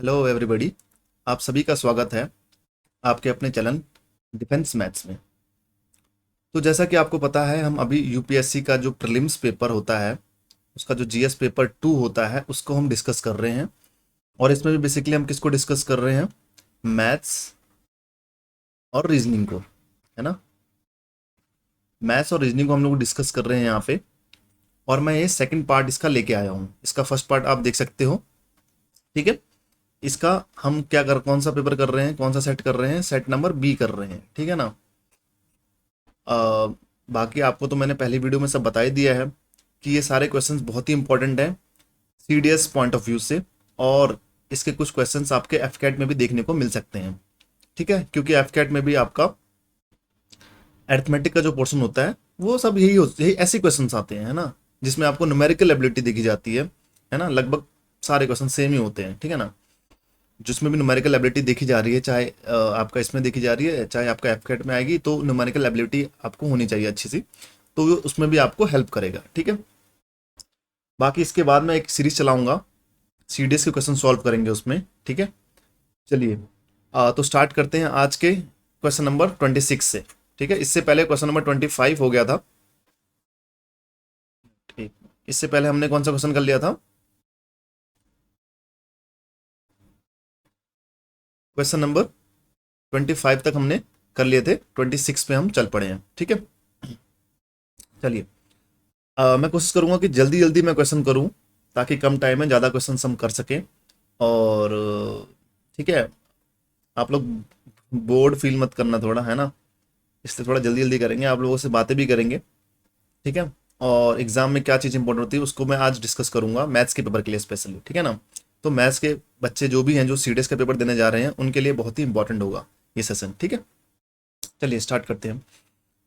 Hello everybody. आप सभी का स्वागत है आपके अपने चैनल डिफेंस मैथ्स में। तो जैसा कि आपको पता है, हम अभी यूपीएससी का जो प्रीलिम्स पेपर होता है, उसका जो जीएस पेपर 2 होता है, उसको हम डिस्कस कर रहे हैं। और इसमें भी बेसिकली हम किसको डिस्कस कर रहे हैं? मैथ्स और रीजनिंग को, है ना। मैथ्स और रीजनिंग को हम लोग डिस्कस कर रहे हैं यहाँ पे। और मैं ये सेकंड पार्ट इसका लेके आया हूँ। इसका फर्स्ट पार्ट आप देख सकते हो, ठीक है। इसका हम कौन सा पेपर कर रहे हैं, कौन सा सेट कर रहे हैं? सेट नंबर बी कर रहे हैं, ठीक है ना। बाकी आपको तो मैंने पहली वीडियो में सब बता ही दिया है कि ये सारे क्वेश्चंस बहुत ही इंपॉर्टेंट हैं सीडीएस पॉइंट ऑफ व्यू से। और इसके कुछ क्वेश्चंस आपके एफकेट में भी देखने को मिल सकते हैं, ठीक है। क्योंकि एफकेट में भी आपका अरिथमेटिक का जो पोर्शन होता है, वो सब यही ऐसे क्वेश्चंस आते हैं, है ना, जिसमें आपको न्यूमेरिकल एबिलिटी देखी जाती है ना। लगभग सारे क्वेश्चन सेम ही होते हैं, ठीक है ना। जिसमें भी न्यूमेरिकल एबिलिटी देखी जा रही है, चाहे आपका इसमें देखी जा रही है, चाहे आपका एफकेट में आएगी, तो न्यूमेरिकल एबिलिटी आपको होनी चाहिए अच्छी सी। तो वो उसमें भी आपको हेल्प करेगा, ठीक है। बाकी इसके बाद मैं एक सीरीज चलाऊंगा, सीडीएस के क्वेश्चन सॉल्व करेंगे उसमें, ठीक है। चलिए, तो स्टार्ट करते हैं आज के क्वेश्चन नंबर 26 से, ठीक है। इससे पहले क्वेश्चन नंबर 25 हो गया था, ठीक। इससे पहले हमने कौन सा क्वेश्चन कर लिया था? क्वेश्चन नंबर 25 तक हमने कर लिए थे, 26 पे हम चल पड़े हैं, ठीक है। चलिए, मैं कोशिश करूंगा कि जल्दी जल्दी मैं क्वेश्चन करूं, ताकि कम टाइम में ज़्यादा क्वेश्चन हम कर सकें। और ठीक है, आप लोग बोर्ड फील मत करना थोड़ा, है ना। इसलिए थोड़ा जल्दी जल्दी करेंगे, आप लोगों से बातें भी करेंगे, ठीक है। और एग्जाम में क्या चीज़ इंपॉर्टेंट होती है उसको मैं आज डिस्कस करूंगा, मैथ्स के पेपर के लिए स्पेशली, ठीक है ना। तो मैथ्स के बच्चे जो भी हैं, जो सीडीएस का पेपर देने जा रहे हैं, उनके लिए बहुत ही इंपॉर्टेंट होगा ये सेशन, ठीक है। चलिए स्टार्ट करते हैं।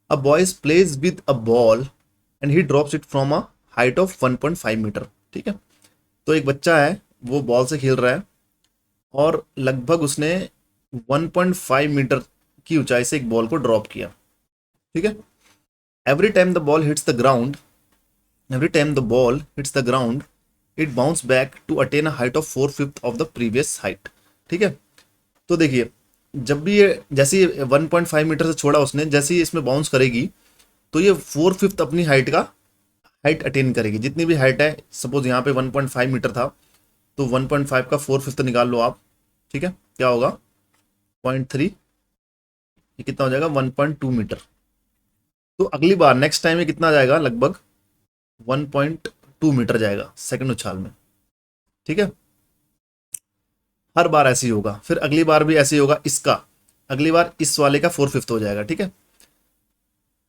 A boys plays with a ball and he drops it from a height of 1.5 metre, ठीक है। तो एक बच्चा है, वो बॉल से खेल रहा है, और लगभग उसने 1.5 मीटर की ऊंचाई से एक बॉल को ड्रॉप किया, ठीक है। Every time the ball hits the ground every time the ball hits the ground it bounce back to attain a height of 4/5 of the previous height, ठीक है। तो देखिए, जब भी ये जैसे ही 1.5 मीटर से छोड़ा उसने, जैसे ही इसमें बाउंस करेगी, तो ये 4/5 अपनी हाइट अटेन करेगी। जितनी भी हाइट है, सपोज यहाँ पे 1.5 मीटर था, तो 1.5 का 4/5 निकाल लो आप, ठीक है। क्या होगा? 0.3, ये कितना हो जाएगा? 1.2 मीटर। तो अगली बार नेक्स्ट टाइम ये कितना आ जाएगा? लगभग 1.2 मीटर जाएगा सेकंड उछाल में, ठीक है। हर बार ऐसे ही होगा, फिर अगली बार भी ऐसे ही होगा इसका, अगली बार इस वाले का 4/5 हो जाएगा, ठीक है।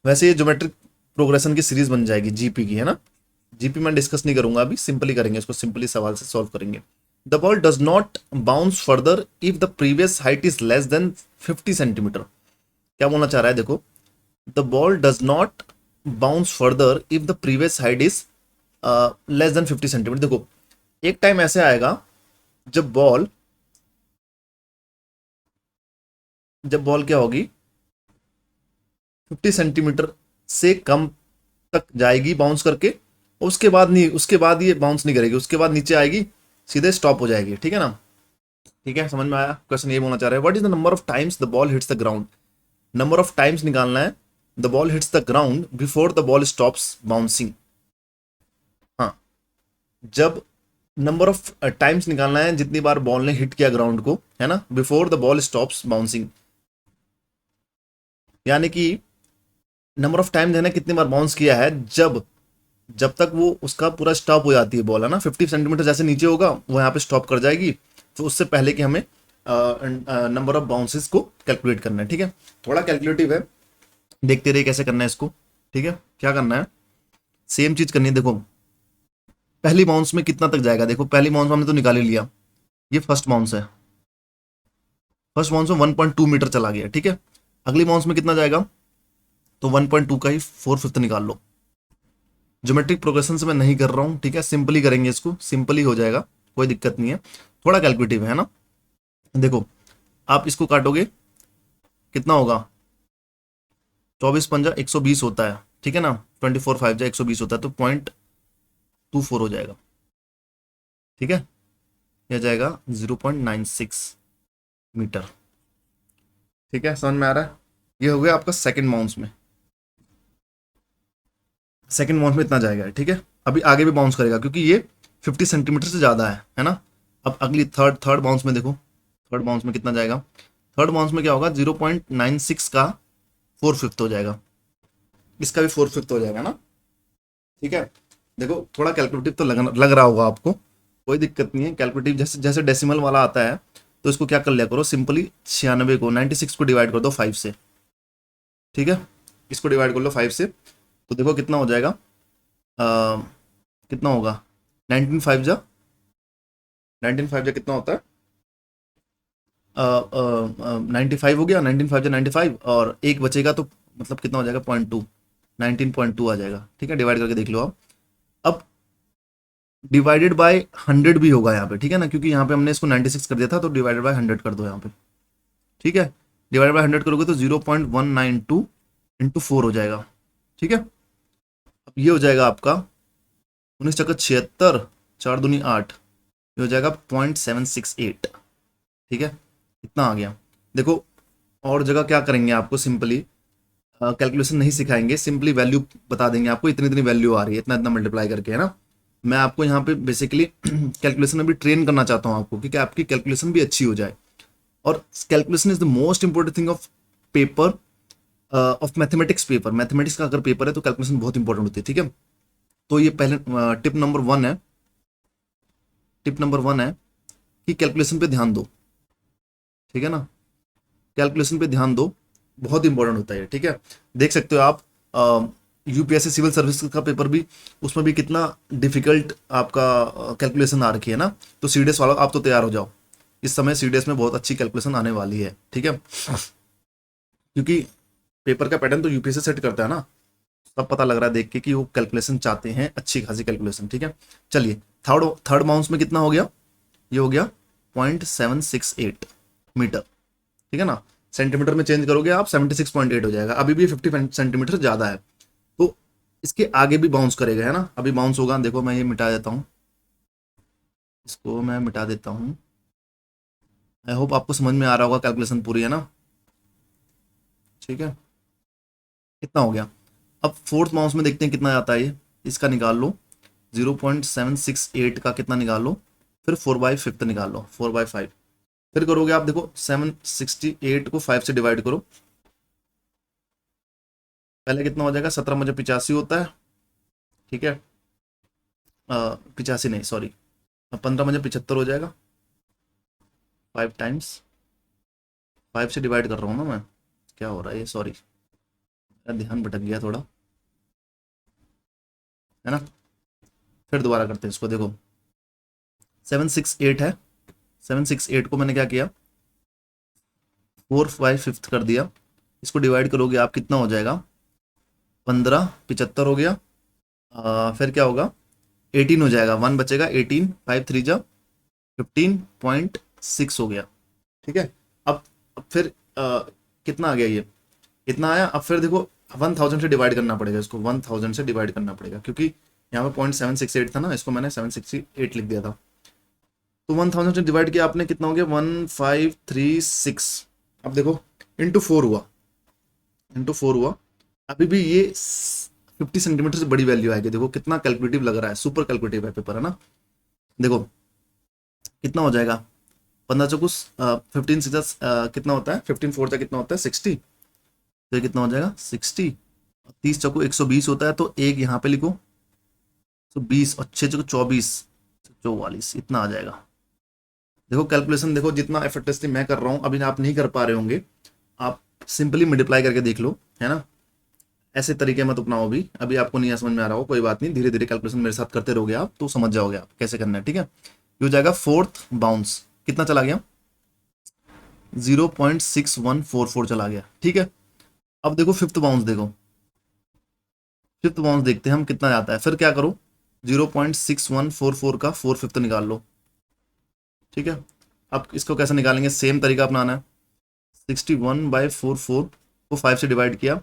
वैसे ये ज्योमेट्रिक प्रोग्रेशन की सीरीज बन जाएगी जीपी की, है ना। जीपी में डिस्कस नहीं करूंगा अभी, सिंपली करेंगे इसको, सिंपली सवाल से सॉल्व करेंगे। The ball does not bounce further if the previous height is less than 50 centimetre. क्या बोलना चाह रहा है? देखो, the ball does not bounce further if the previous height is less than 50 centimetre. देखो, एक टाइम ऐसे आएगा जब बॉल क्या होगी, 50 सेंटीमीटर से कम तक जाएगी बाउंस करके। उसके बाद नहीं, उसके बाद ये बाउंस नहीं करेगी, उसके बाद नीचे आएगी, सीधे स्टॉप हो जाएगी, ठीक है ना। ठीक है, समझ में आया? क्वेश्चन ये बोलना चाह रहे हैं, what is the number of times the ball hits the ground. Number of times निकालना है the ball hits the ground before the ball stops bouncing. हाँ, जब नंबर ऑफ टाइम्स निकालना है जितनी बार बॉल ने हिट किया ग्राउंड को, है ना, before the ball stops bouncing. यानी कि नंबर ऑफ टाइम देना कितनी बार बाउंस किया है, जब जब तक वो उसका पूरा स्टॉप हो जाती है बॉल, है ना। 50 सेंटीमीटर जैसे नीचे होगा, वो यहाँ पे स्टॉप कर जाएगी। तो उससे पहले कि हमें नंबर ऑफ बाउंसेस को कैलकुलेट करना है, ठीक है। थोड़ा कैलकुलेटिव है, देखते रहिए कैसे करना है इसको, ठीक है। क्या करना है? सेम चीज करनी है। देखो, पहली बाउंस में कितना तक जाएगा? देखो, पहली बाउंस में हमने तो निकाल ही लिया, ये फर्स्ट बाउंस है। फर्स्ट बाउंस में 1.2 मीटर चला गया, ठीक है। अगली बाउंस में कितना जाएगा? तो 1.2 का ही 4/5 निकाल लो। ज्योमेट्रिक प्रोग्रेशन से मैं नहीं कर रहा हूँ, ठीक है, सिंपली करेंगे इसको, सिंपली हो जाएगा, कोई दिक्कत नहीं है। थोड़ा कैलकुलेटिव है ना। देखो, आप इसको काटोगे, कितना होगा? 24×5 = 120 होता है, ठीक है ना। 24×5 = 120 होता है, तो 0.24 हो जाएगा, ठीक है। यह जाएगा 0.96 मीटर। ठीक है, समझ में आ रहा है? ये हो गया आपका सेकंड बाउंस में, सेकंड बाउंस में इतना जाएगा, ठीक है। अभी आगे भी बाउंस करेगा क्योंकि ये 50 सेंटीमीटर से ज़्यादा है ना। अब अगली थर्ड थर्ड बाउंस में देखो, थर्ड बाउंस में कितना जाएगा। थर्ड बाउंस में क्या होगा, 0.96 का 4/5 हो जाएगा, इसका भी 4/5 हो जाएगा ना। ठीक है, देखो थोड़ा कैलकुलेटिव तो लग रहा होगा आपको, कोई दिक्कत नहीं है। कैलकुलेटिव जैसे जैसे डेसिमल वाला आता है तो इसको क्या कर लिया करो, सिंपली 96 को 96 को डिवाइड कर दो 5 से। ठीक है, इसको डिवाइड कर लो 5 से, तो देखो कितना हो जाएगा, कितना होगा, 19 5 जा 19 5 जा कितना होता है, 95 हो गया, 19 5 जा 95, और एक बचेगा तो मतलब कितना हो जाएगा, 0.2, 19.2 आ जाएगा। ठीक है, डिवाइड करके देख लो आप। अब डिवाइडेड बाय 100 भी होगा यहाँ पे, ठीक है ना, क्योंकि यहाँ पे हमने इसको 96 कर दिया था, तो डिवाइडेड बाय 100 कर दो यहाँ पे। ठीक है, डिवाइडेड बाय 100 करोगे तो 0.192 इंटू 4 हो जाएगा। ठीक है, अब ये हो जाएगा आपका 19 × 76, 4 दूनी 8, ये हो जाएगा 0.768। ठीक है, इतना आ गया। देखो और जगह क्या करेंगे, आपको सिंपली कैलकुलेशन नहीं सिखाएंगे, सिंपली वैल्यू बता देंगे आपको, इतनी इतनी वैल्यू आ रही है, इतना इतना मल्टीप्लाई करके, है ना। मैं आपको यहाँ पे बेसिकली कैलकुलेशन में भी ट्रेन करना चाहता हूँ आपको, क्योंकि आपकी कैलकुलेशन भी अच्छी हो जाए। और calculation is the most important thing of paper, of mathematics paper. Mathematics का अगर पेपर है तो कैलकुलेशन बहुत इंपॉर्टेंट होती है। ठीक है, तो ये पहले टिप नंबर 1 है, टिप नंबर 1 है कि कैलकुलेशन पे ध्यान दो। ठीक है ना, कैलकुलेशन पे ध्यान दो, बहुत इंपॉर्टेंट होता है। ठीक है, देख सकते हो आप यूपीएससी सिविल सर्विस का पेपर भी, उसमें भी कितना डिफिकल्ट आपका कैलकुलेशन आ रखी है ना। तो सीडीएस वालों आप तो तैयार हो जाओ, इस समय सीडीएस में बहुत अच्छी कैलकुलेशन आने वाली है। ठीक है, क्योंकि पेपर का पैटर्न तो यूपीएससी सेट करता है ना, सब पता लग रहा है देख के कि वो कैलकुलेशन चाहते हैं, अच्छी खासी कैलकुलेशन। ठीक है, चलिए थर्ड थर्ड बाउंस में कितना हो गया, ये हो गया 0.768 मीटर। ठीक है ना, सेंटीमीटर में चेंज करोगे आप 76.8 हो जाएगा, अभी भी 50 सेंटीमीटर ज़्यादा है, तो इसके आगे भी बाउंस करेगा, है ना। अभी बाउंस होगा, देखो मैं ये मिटा देता हूँ, इसको मैं मिटा देता हूँ। आई होप आपको समझ में आ रहा होगा, कैलकुलेशन पूरी है ना। ठीक है, कितना हो गया। अब फोर्थ बाउंस में देखते हैं कितना आता है ये, इसका निकाल लो, 0.768 का कितना निकाल लो, फिर 4/5 निकाल लो, 4/5 फिर करोगे आप। देखो 768 को 5 से डिवाइड करो, पहले कितना हो जाएगा, 17 मुझे 85 होता है। ठीक है, 85 नहीं सॉरी, 15 मुझे 75 हो जाएगा, 5 टाइम्स 5 से डिवाइड कर रहा हूँ ना मैं, क्या हो रहा है ये, सॉरी मेरा ध्यान भटक गया थोड़ा, है ना। फिर दोबारा करते हैं इसको, देखो 768 है, 768 को मैंने क्या किया, 4/5 कर दिया, इसको डिवाइड करोगे आप, कितना हो जाएगा, 15 75 हो गया। फिर क्या होगा, 18 हो जाएगा, 1 बचेगा, 18 5 3 जा 15.6 हो गया। ठीक है, अब फिर कितना आ गया, ये इतना आया। अब फिर देखो 1000 से डिवाइड करना पड़ेगा, इसको 1000 से डिवाइड करना पड़ेगा, क्योंकि यहाँ पे 0.768 था ना, इसको मैंने 768 लिख दिया था। तो 1000 से डिवाइड किया आपने, कितना हो गया, 1536। अब देखो इंटू 4 हुआ, इंटू 4 हुआ, अभी भी ये 50 सेंटीमीटर से बड़ी वैल्यू आएगी। देखो कितना कैलकुलेटिव लग रहा है, सुपर कैलकुलेटिव है पेपर, है ना। देखो कितना हो जाएगा, 15 चौकुस 15 सीधा कितना होता है, 15 4 कितना होता है, 60, तो ये कितना हो जाएगा 60, 30 चौको 120 होता है, तो एक यहाँ पे लिखो, तो 20 और 6 चौको 24, 44 इतना आ जाएगा। देखो कैलकुलेशन देखो, जितना एफर्टलेसली मैं कर रहा हूँ, अभी आप नहीं कर पा रहे होंगे, आप सिंपली मल्टीप्लाई करके देख लो, है ना। ऐसे तरीके मत अपनाओ, अभी आपको नहीं समझ में आ रहा हो, कोई बात नहीं, धीरे धीरे कैलकुलेशन मेरे साथ करते रहोगे आप तो समझ जाओगे आप कैसे करना है। ठीक है, ये हो जाएगा फोर्थ बाउंस, कितना चला गया, 0.6144 चला गया। ठीक है, अब देखो फिफ्थ बाउंस, देखो फिफ्थ बाउंस देखते हैं हम कितना जाता है। फिर क्या करो, 0.6144 का 4/5 निकाल लो। ठीक है, अब इसको कैसे निकालेंगे, सेम तरीका अपनाना है। 61/44 को 5 से डिवाइड किया,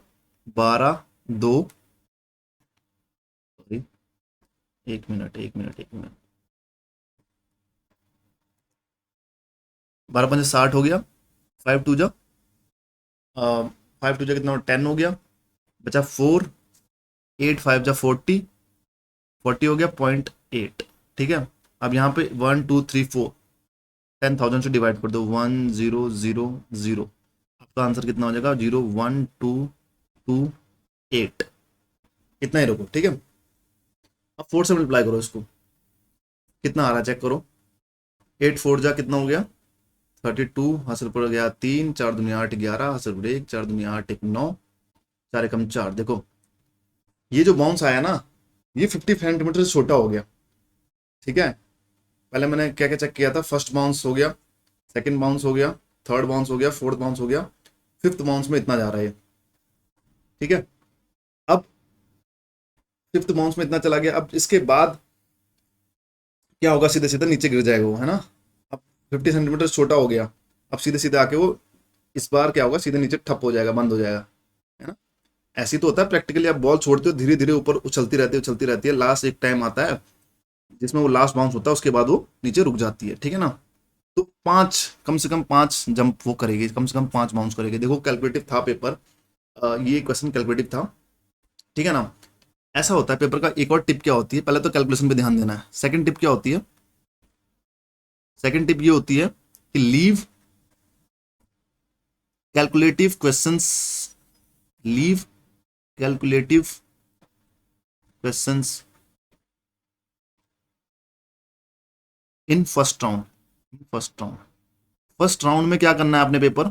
12 2, सॉरी 1 मिनट 1 मिनट 1 मिनट, 12 पंजे 60 हो गया, 5 2 जा 5 2 जा कितना 10 हो गया, बचा 4, 8 5 जा 40, 40 हो गया 0.8। ठीक है, अब यहाँ पे 1 2 3 4 10,000 से डिवाइड कर दो, 1000, आपका आंसर कितना हो जाएगा 01228, इतना ही रखो। ठीक है, अब 4 से मल्टीप्लाई करो इसको, कितना आ रहा है चेक करो, 8 4 जा कितना हो गया 32, हासिल पड़ गया 3, 4 दुनिया 8 11, हासिल पड़ 1, 4 दुनिया 8 1 9, 4 एकम 4। देखो ये जो बाउंस आया ना, ये 50 सेंटीमीटर से छोटा हो गया। ठीक है, पहले मैंने क्या क्या चेक किया था, फर्स्ट बाउंस हो गया, सेकंड बाउंस हो गया, थर्ड बाउंस हो गया, फोर्थ बाउंस हो गया, फिफ्थ बाउंस में इतना जा रहा है। ठीक है, अब फिफ्थ बाउंस में इतना चला गया, अब इसके बाद क्या होगा, सीधे सीधे नीचे गिर जाएगा वो, है ना। अब 50 सेंटीमीटर छोटा हो गया, अब सीधे सीधे आके वो इस बार क्या होगा, सीधे नीचे ठप हो जाएगा, बंद हो जाएगा, है ना। ऐसे तो होता है प्रैक्टिकली, आप बॉल छोड़ते हो धीरे धीरे ऊपर उछलती रहती है, लास्ट एक टाइम आता है जिसमें वो लास्ट बाउंस होता है, उसके बाद वो नीचे रुक जाती है। ठीक है ना, तो 5, कम से कम 5 जंप वो करेगी, कम से कम 5 बाउंस करेगी। देखो कैलकुलेटिव था पेपर, ये क्वेश्चन कैलकुलेटिव था। ठीक है ना, ऐसा होता है पेपर का। एक और टिप क्या होती है, पहले तो कैलकुलेशन पे ध्यान देना है। सेकंड टिप क्या होती है, सेकंड टिप ये होती है कि leave calculative questions, leave calculative questions in first round. First round में क्या करना है आपने, पेपर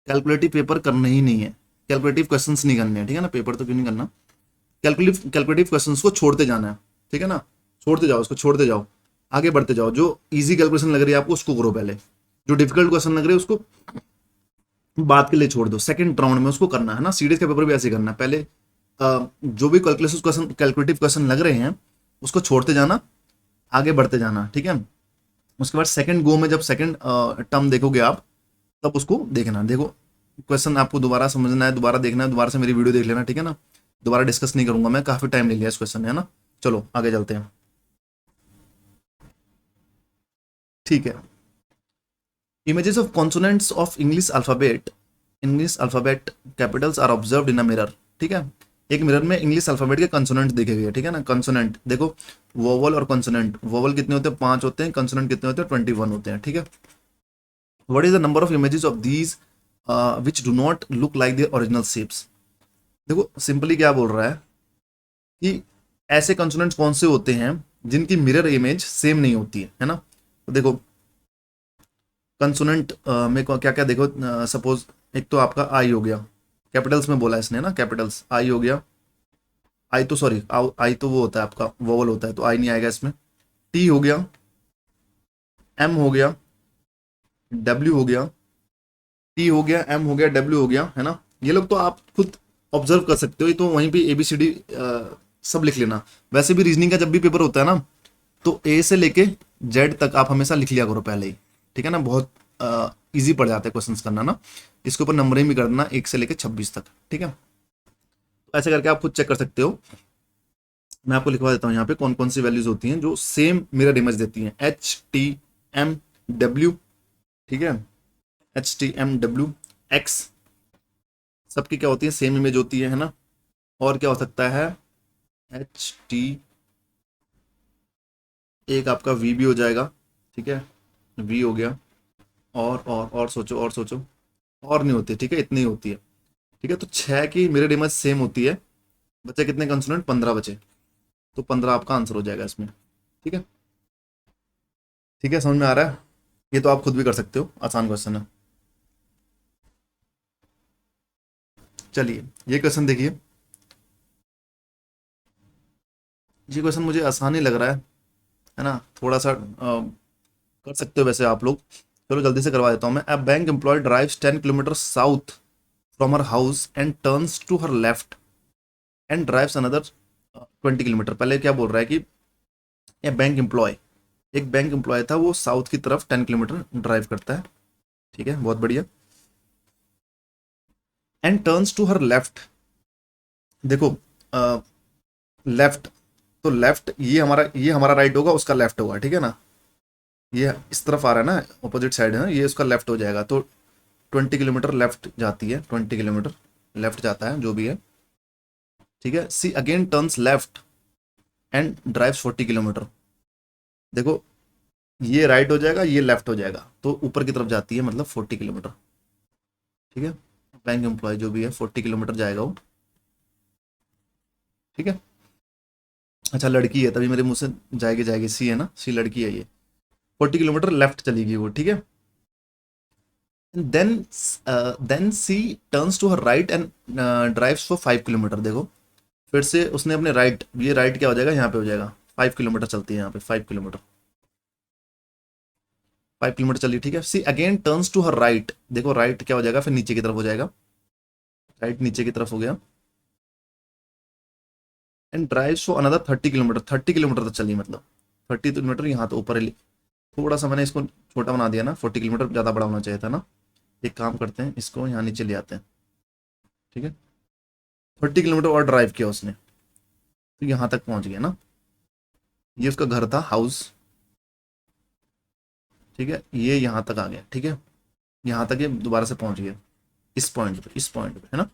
कैलकुलेटिव पेपर करना ही नहीं है, कैलकुलेटिव क्वेश्चंस नहीं करने हैं। ठीक है ना, पेपर तो क्यों नहीं करना, कैलकुलेटिव क्वेश्चंस को छोड़ते जाना है। ठीक है ना, छोड़ते जाओ, उसको छोड़ते जाओ, आगे बढ़ते जाओ। जो इजी कैलकुलेशन लग रही है आपको उसको करो पहले, जो डिफिकल्ट क्वेश्चन लग रहे हैं उसको बात के लिए छोड़ दो, सेकंड राउंड में उसको करना है ना। सीडीएस का पेपर भी ऐसे करना है, पहले जो भी कैलकुलेशन क्वेश्चन, कैलकुलेटिव क्वेश्चन लग रहे हैं उसको छोड़ते जाना, आगे बढ़ते जाना। ठीक है, उसके बाद सेकंड गो में जब सेकंड टर्म देखोगे आप, तब उसको देखना। देखो क्वेश्चन आपको दोबारा समझना है, दोबारा देखना है, दोबारा से मेरी वीडियो देख लेना। ठीक है ना, दोबारा डिस्कस नहीं करूंगा मैं, काफी टाइम ले लिया इस क्वेश्चन, है ना। चलो आगे चलते हैं। ठीक है, images of consonants of English alphabet capitals are observed in a mirror. ठीक है, एक मिरर में इंग्लिश अल्फाबेट के कंसोनेंट देखे गए। ठीक है ना, कंसोनेंट देखो, वोवल और कंसोनेंट, वोवल कितने होते हैं 5 होते हैं, कंसोनेंट कितने होते हैं 21 होते हैं। ठीक है, what is the number of images of these which do not look like their original shapes. देखो सिंपली क्या बोल रहा है कि ऐसे कंसोनेंट्स कौन से होते हैं जिनकी मिरर इमेज सेम नहीं होती है ना। तो देखो कंसोनेंट में क्या क्या देखो, सपोज एक तो आपका आई हो गया, कैपिटल्स में बोला इसने ना, कैपिटल्स आई हो गया, आई तो सॉरी, आई तो वो होता है आपका वोवल होता है, तो आई नहीं आएगा इसमें। टी हो गया, एम हो गया, डब्ल्यू हो गया, टी हो गया, एम हो गया, डब्ल्यू हो गया, है ना। ये लोग तो आप खुद ऑब्जर्व कर सकते हो, ये तो वहीं पे एबीसीडी सब लिख लेना। वैसे भी रीजनिंग का जब भी पेपर होता है ना, तो ए से लेके जेड तक आप हमेशा लिख लिया करो पहले ही। ठीक है ना, बहुत इजी पड़ जाता है क्वेश्चंस करना ना। इसके ऊपर नंबरिंग भी कर देना 1 से लेके 26 तक। ठीक है, तो ऐसे करके आप खुद चेक कर सकते हो। मैं आपको लिखवा देता हूँ यहाँ पे कौन कौन सी वैल्यूज होती हैं जो सेम मिरर इमेज देती हैं, एच टी एम डब्ल्यू। ठीक है, H T M W X, सबकी क्या होती है, सेम इमेज होती है ना। और क्या हो सकता है, एच टी, एक आपका वी भी हो जाएगा। ठीक है, वी हो गया, और सोचो, और सोचो, और नहीं होती। ठीक है, इतनी ही होती है। ठीक है, तो 6 की मिरर इमेज सेम होती है। बचे कितने कंसोनेंट, 15 बचे, तो 15 आपका आंसर हो जाएगा इसमें। ठीक है, ठीक है, समझ में आ रहा है। ये तो आप खुद भी कर सकते हो, आसान क्वेश्चन है। चलिए ये क्वेश्चन देखिए, ये क्वेश्चन मुझे आसान ही लग रहा है ना, थोड़ा सा कर सकते हो वैसे आप लोग। चलो जल्दी से करवा देता हूँ मैं। A bank employee drives 10 kilometre south from her house and turns to her left and drives another 20 kilometre. पहले क्या बोल रहा है कि ए बैंक एम्प्लॉय, एक बैंक एम्प्लॉय था, वो साउथ की तरफ 10 किलोमीटर ड्राइव करता है। ठीक है, बहुत बढ़िया। And turns to her left, देखो लेफ्ट, तो लेफ्ट ये हमारा राइट होगा, उसका लेफ्ट होगा। ठीक है ना, ये इस तरफ आ रहा है ना, ऑपोजिट साइड है ना, ये उसका लेफ्ट हो जाएगा, तो 20 किलोमीटर लेफ्ट जाती है, 20 किलोमीटर लेफ्ट जाता है जो भी है, ठीक है। C again turns left and drives 40 kilometre. देखो ये राइट हो जाएगा, ये लेफ्ट हो जाएगा, तो ऊपर की तरफ जाती है, मतलब 40 किलोमीटर, ठीक है। बैंक एम्प्लॉय जो भी है 40 किलोमीटर जाएगा वो, ठीक है। अच्छा लड़की है, तभी मेरे मुंह से जाएगी जाएगी, सी है ना, सी लड़की है, ये 40 किलोमीटर लेफ्ट चलेगी वो, ठीक है। Then then she turns to her right and drives for 5 kilometre. देखो फिर से उसने अपने राइट, ये राइट क्या हो जाएगा, यहाँ पे हो जाएगा, 5 किलोमीटर चलती है यहाँ पे, 5 किलोमीटर, 5 किलोमीटर चलिए, ठीक है। C again turns to her right, देखो राइट क्या हो जाएगा, फिर नीचे की तरफ हो जाएगा, राइट नीचे की तरफ हो गया, and drives for another 30 kilometre, 30 kilometre तक चली, मतलब 30 किलोमीटर यहाँ तो ऊपर, थोड़ा सा मैंने इसको छोटा बना दिया ना, 40 किलोमीटर ज़्यादा बड़ा होना चाहिए था ना। एक काम करते हैं, इसको यहाँ नीचे ले आते हैं, ठीक है। 30 किलोमीटर और ड्राइव किया उसने, तो यहाँ तक पहुँच गया ना, ये उसका घर था, हाउस, ठीक है। ये यहाँ तक आ गया, ठीक है, यहाँ तक ये दोबारा से पहुँच गया, इस पॉइंट पे, इस पॉइंट पे, है ना।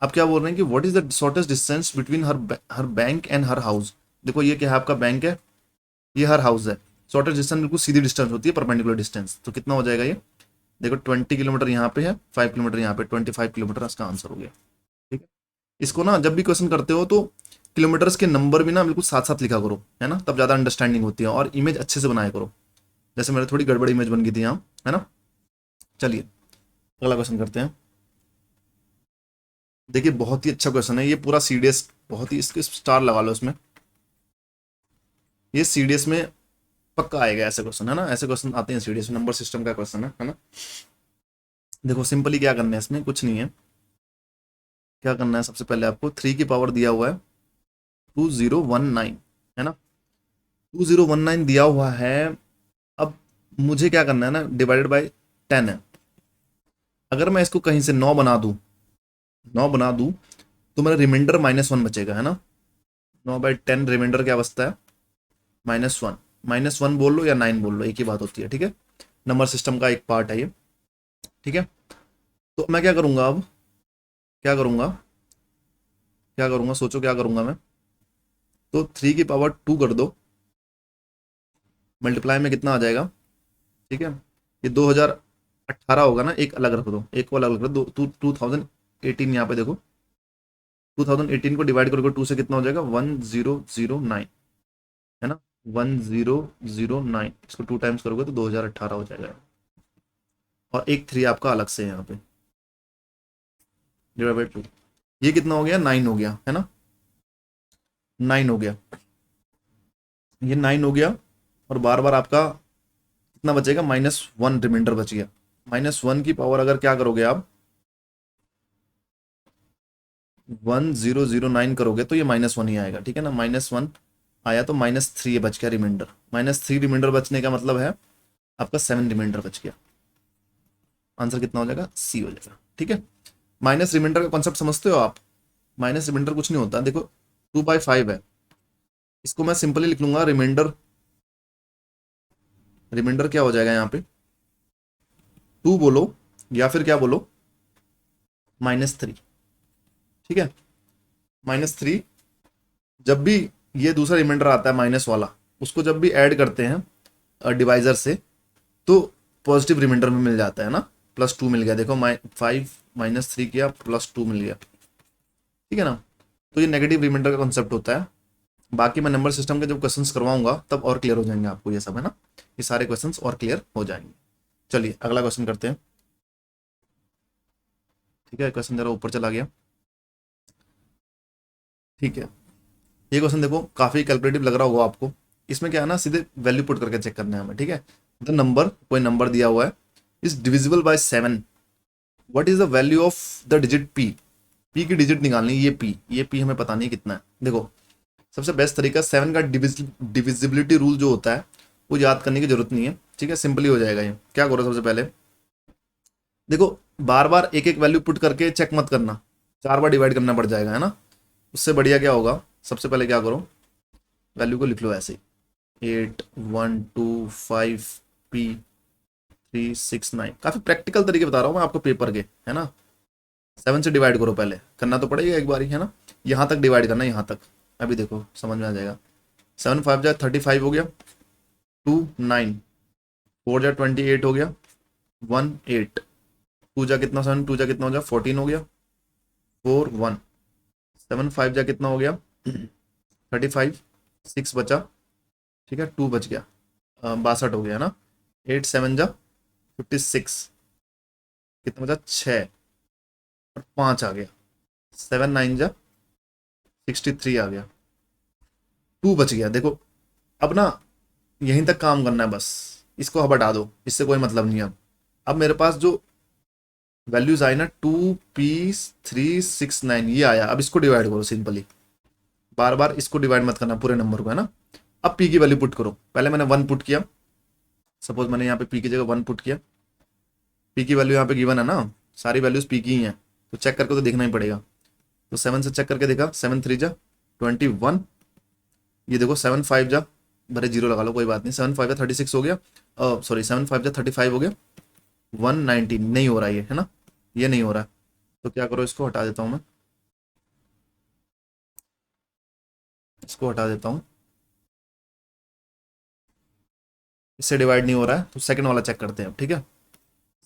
अब क्या बोल रहे हैं कि what is the shortest distance between her her bank and her house. देखो ये क्या है, आपका बैंक है, ये हर हाउस है, शॉर्टेस्ट डिस्टेंस बिल्कुल सीधी डिस्टेंस होती है, परपेंडिकुलर डिस्टेंस, तो कितना हो जाएगा ये, देखो 20 किलोमीटर यहाँ पे है, 5 किलोमीटर यहाँ पे, 25 किलोमीटर इसका आंसर हो गया, ठीक है। इसको ना जब भी क्वेश्चन करते हो तो किलोमीटर्स के नंबर भी ना बिल्कुल साथ साथ लिखा करो, है ना, तब ज़्यादा अंडरस्टैंडिंग होती है, और इमेज अच्छे से बनाया करो, जैसे मेरे थोड़ी गड़बड़ इमेज बन गई थी यहाँ, है ना। चलिए अगला क्वेश्चन करते हैं। देखिए बहुत ही अच्छा क्वेश्चन है ये, पूरा सीडीएस, बहुत ही, इसके स्टार लगा लो इसमें, ये सीडीएस में पक्का आएगा ऐसे क्वेश्चन, है ना, ऐसे क्वेश्चन आते हैं सीडीएस में, नंबर सिस्टम का क्वेश्चन है ना। देखो सिंपली क्या करना है, इसमें कुछ नहीं है, क्या करना है, सबसे पहले आपको 3 की पावर दिया हुआ है 2019, है ना, 2019 दिया हुआ है। अब मुझे क्या करना है ना, डिवाइडेड बाय 10 है, अगर मैं इसको कहीं से 9 बना दूं, 9 बना दूं, तो मेरा रिमाइंडर -1 बचेगा, है ना। 9/10 रिमाइंडर क्या बचता है, -1, -1 बोल लो या 9 बोल लो, एक ही बात होती है, ठीक है। नंबर सिस्टम का एक पार्ट है ये, ठीक है। तो मैं क्या करूंगा अब, क्या करूंगा, क्या करूंगा, सोचो क्या करूंगा मैं, तो 3 की पावर 2 कर दो, मल्टीप्लाई में कितना आ जाएगा, ठीक है। ये 2018 होगा ना, एक अलग रख दो, एक को अलग रख दो, 2018 यहाँ पे देखो, 2018 को डिवाइड करोगे 2 से, कितना हो जाएगा, 1009, है ना, 1009, इसको 2 टाइम्स करोगे तो 2018 हो जाएगा, और एक 3 आपका अलग से है यहाँ पे, डिवाइड बाई 2, ये कितना हो गया, 9 हो गया, है ना, 9 हो गया, ये 9 हो गया, और बार बार आपका कितना बचेगा, -1 रिमाइंडर बच गया, -1 की पावर अगर क्या करोगे आप, 1009 करोगे तो ये -1 ही आएगा, ठीक है ना, -1 आया तो -3 बच गया रिमाइंडर, -3 रिमाइंडर बचने का मतलब है आपका 7 रिमाइंडर बच गया, आंसर कितना हो जाएगा, सी हो जाएगा, ठीक है। माइनस रिमाइंडर का कॉन्सेप्ट समझते हो आप, माइनस रिमाइंडर कुछ नहीं होता, देखो 2/5 है, इसको मैं सिंपली लिख लूंगा रिमाइंडर, रिमाइंडर क्या हो जाएगा यहाँ पे, 2 बोलो या फिर क्या बोलो, -3, ठीक है, -3, जब भी ये दूसरा रिमाइंडर आता है माइनस वाला, उसको जब भी ऐड करते हैं डिवाइजर से, तो पॉजिटिव रिमाइंडर में मिल जाता है ना, +2 मिल गया, देखो 5 -3 किया, +2 मिल गया, ठीक है ना। तो ये नेगेटिव रिमाइंडर का कॉन्सेप्ट होता है, बाकी मैं नंबर सिस्टम के जब क्वेश्चंस करवाऊंगा तब और क्लियर हो जाएंगे आपको ये सब, है ना, ये सारे क्वेश्चंस और क्लियर हो जाएंगे। चलिए अगला क्वेश्चन करते हैं, ठीक है, क्वेश्चन जरा ऊपर चला गया, ठीक है। ये क्वेश्चन देखो काफी कैलकुलेटिव लग रहा होगा आपको, इसमें क्या है ना, सीधे वैल्यू पुट करके चेक करना है हमें, ठीक है। द नंबर, कोई नंबर दिया हुआ है, is divisible by 7, what is the value of the digit P, P की डिजिट निकालनी, ये पी हमें पता नहीं कितना है। देखो सबसे बेस्ट तरीका 7 का डिविजिबिलिटी रूल जो होता है वो याद करने की जरूरत नहीं है, ठीक है, सिंपली हो जाएगा ये। क्या करो सबसे पहले, देखो बार बार एक एक वैल्यू पुट करके चेक मत करना, 4 बार डिवाइड करना पड़ जाएगा, है ना। उससे बढ़िया क्या होगा, सबसे पहले क्या करो, वैल्यू को लिख लो ऐसे ही, 8125P369। काफी प्रैक्टिकल तरीके बता रहा हूँ मैं आपको पेपर के, है ना। 7 से डिवाइड करो, पहले करना तो पड़ेगा एक बार ही, है ना। यहाँ तक डिवाइड करना है, यहाँ तक। अभी देखो समझ में आ जाएगा। 7 5 जा 35 हो गया, 2 9, 4 जा 28 हो गया, 1 8, 2 जा कितना 7, 2 जा कितना हो गया 14 हो गया, 4 1, 7 5 जा कितना हो गया 35, 6 बचा, ठीक है, 2 बच गया, 62 हो गया ना। 8 7 जा 56, कितना बचा 6 और 5 आ गया, 7 9 जा 63 आ गया, 2 बच गया। देखो अब ना यहीं तक काम करना है बस, इसको अब हटा दो, इससे कोई मतलब नहीं है। अब मेरे पास जो वैल्यूज आई ना 2P369 ये आया। अब इसको डिवाइड करो सिंपली, बार बार इसको डिवाइड मत करना पूरे नंबर को, है ना। अब पी की वैल्यू पुट करो। पहले मैंने 1 पुट किया, सपोज मैंने यहाँ पे पी की जगह 1 पुट किया। पी की वैल्यू यहाँ पे गिवन है ना, सारी वैल्यूज पी की ही हैं, तो चेक करके तो देखना ही पड़ेगा। तो 7 से चेक करके देखा, 7 3 जा 21, ये देखो 7 5 जा, भले जीरो लगा लो कोई बात नहीं, 7 5 जा 36 हो गया, सॉरी 7 5 जा 35 हो गया, 190 नहीं हो रहा है ना, ये नहीं हो रहा है। तो क्या करो, इसको हटा देता हूँ मैं, इसको हटा देता हूँ, इससे डिवाइड नहीं हो रहा है। तो सेकंड वाला चेक करते हैं, ठीक है।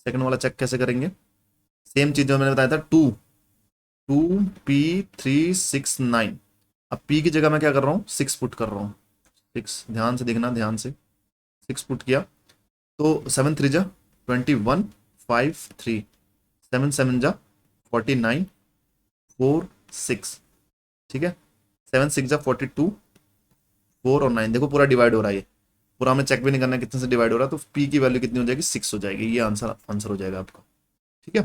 सेकंड वाला चेक कैसे करेंगे, सेम चीज जो मैंने बताया था, 2P369। अब P की जगह मैं क्या कर रहा हूँ, 6 पुट कर रहा हूँ, 6, ध्यान से देखना, ध्यान से 6 पुट किया। तो 7 3 जा 21 5 3, 7 7 जा 49 4 6, ठीक है, 7 6 जा 42 4 और 9। देखो पूरा डिवाइड हो रहा है, ये पूरा हमें चेक भी नहीं करना है कितने से डिवाइड हो रहा है। तो पी की वैल्यू कितनी हो जाएगी, 6 हो जाएगी। ये आंसर आंसर हो जाएगा आपका, ठीक है।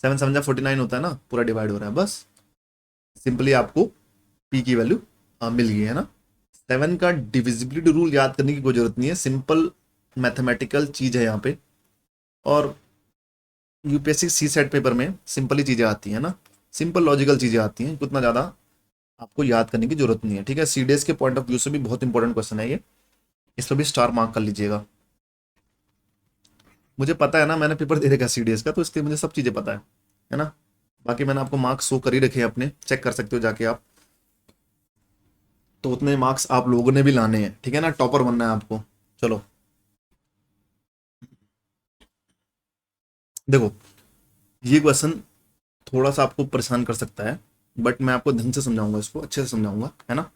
7 7 जा 49 होता है ना, पूरा डिवाइड हो रहा है, बस सिंपली आपको पी की वैल्यू मिल गई, है ना। 7 का डिविजिबिलिटी रूल याद करने की कोई जरूरत नहीं है, सिंपल मैथमेटिकल चीज है यहाँ पे। और यूपीएससी सी सेट पेपर में सिंपली चीजें आती हैं ना, सिंपल लॉजिकल चीजें आती हैं, उतना ज्यादा आपको याद करने की जरूरत नहीं है, ठीक है। सीडीएस के पॉइंट ऑफ व्यू से भी बहुत इंपॉर्टेंट क्वेश्चन है ये, इस पर भी स्टार मार्क कर लीजिएगा। मुझे पता है ना, मैंने पेपर दे रखा सीडीएस का, तो इसलिए मुझे सब चीजें पता है ना। बाकी मैंने आपको मार्क्स शो कर ही रखे हैं अपने, चेक कर सकते हो जाके आप। तो उतने मार्क्स आप लोगों ने भी लाने हैं, ठीक है ना, टॉपर बनना है आपको। चलो देखो, ये क्वेश्चन थोड़ा सा आपको परेशान कर सकता है, बट मैं आपको ढंग से समझाऊंगा, इसको अच्छे से समझाऊंगा, है ना।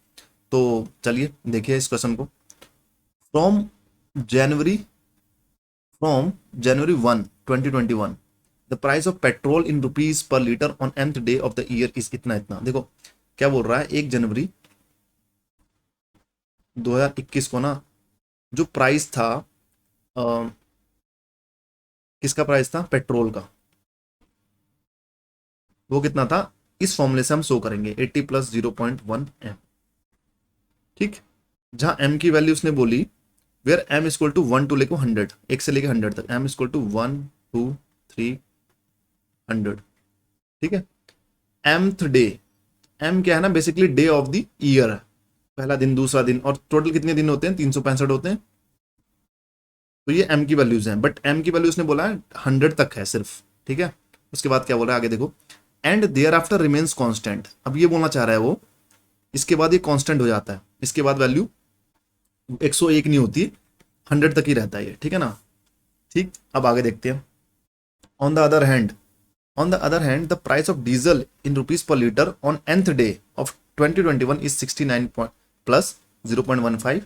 तो चलिए देखिए इस क्वेश्चन को। From January from January 1 2021 the price of petrol in rupees per litre on nth day of the year is इतना इतना। देखो क्या बोल रहा है, 1 जनवरी 2021 को ना जो प्राइस था, अ, किसका प्राइस था, पेट्रोल का, वो कितना था, इस फॉर्मूले से हम शो करेंगे 80 प्लस 0.1 एम, ठीक। जहां एम की वैल्यू उसने बोली, where M equal to 1 to लेके 100, 1 से लेके 100 तक, एम इक्वल टू 1 2 3 100, ठीक है। mth डे, एम क्या है ना, basically day of the year है, पहला दिन दूसरा दिन, और टोटल कितने दिन होते हैं, 365 होते हैं। तो ये एम की वैल्यूज हैं, बट एम की वैल्यू उसने बोला है 100 तक है सिर्फ, ठीक है। उसके बाद क्या बोल रहा है आगे देखो, and thereafter remains constant. अब ये बोलना चाह रहा है वो, इसके बाद ये कांस्टेंट हो जाता है, इसके बाद वैल्यू 101 नहीं होती, 100 तक ही रहता है ये, ठीक है ना। ठीक, अब आगे देखते हैं। On the other hand, the price of diesel in rupees per litre on nth day of 2021 is 69 plus 0.15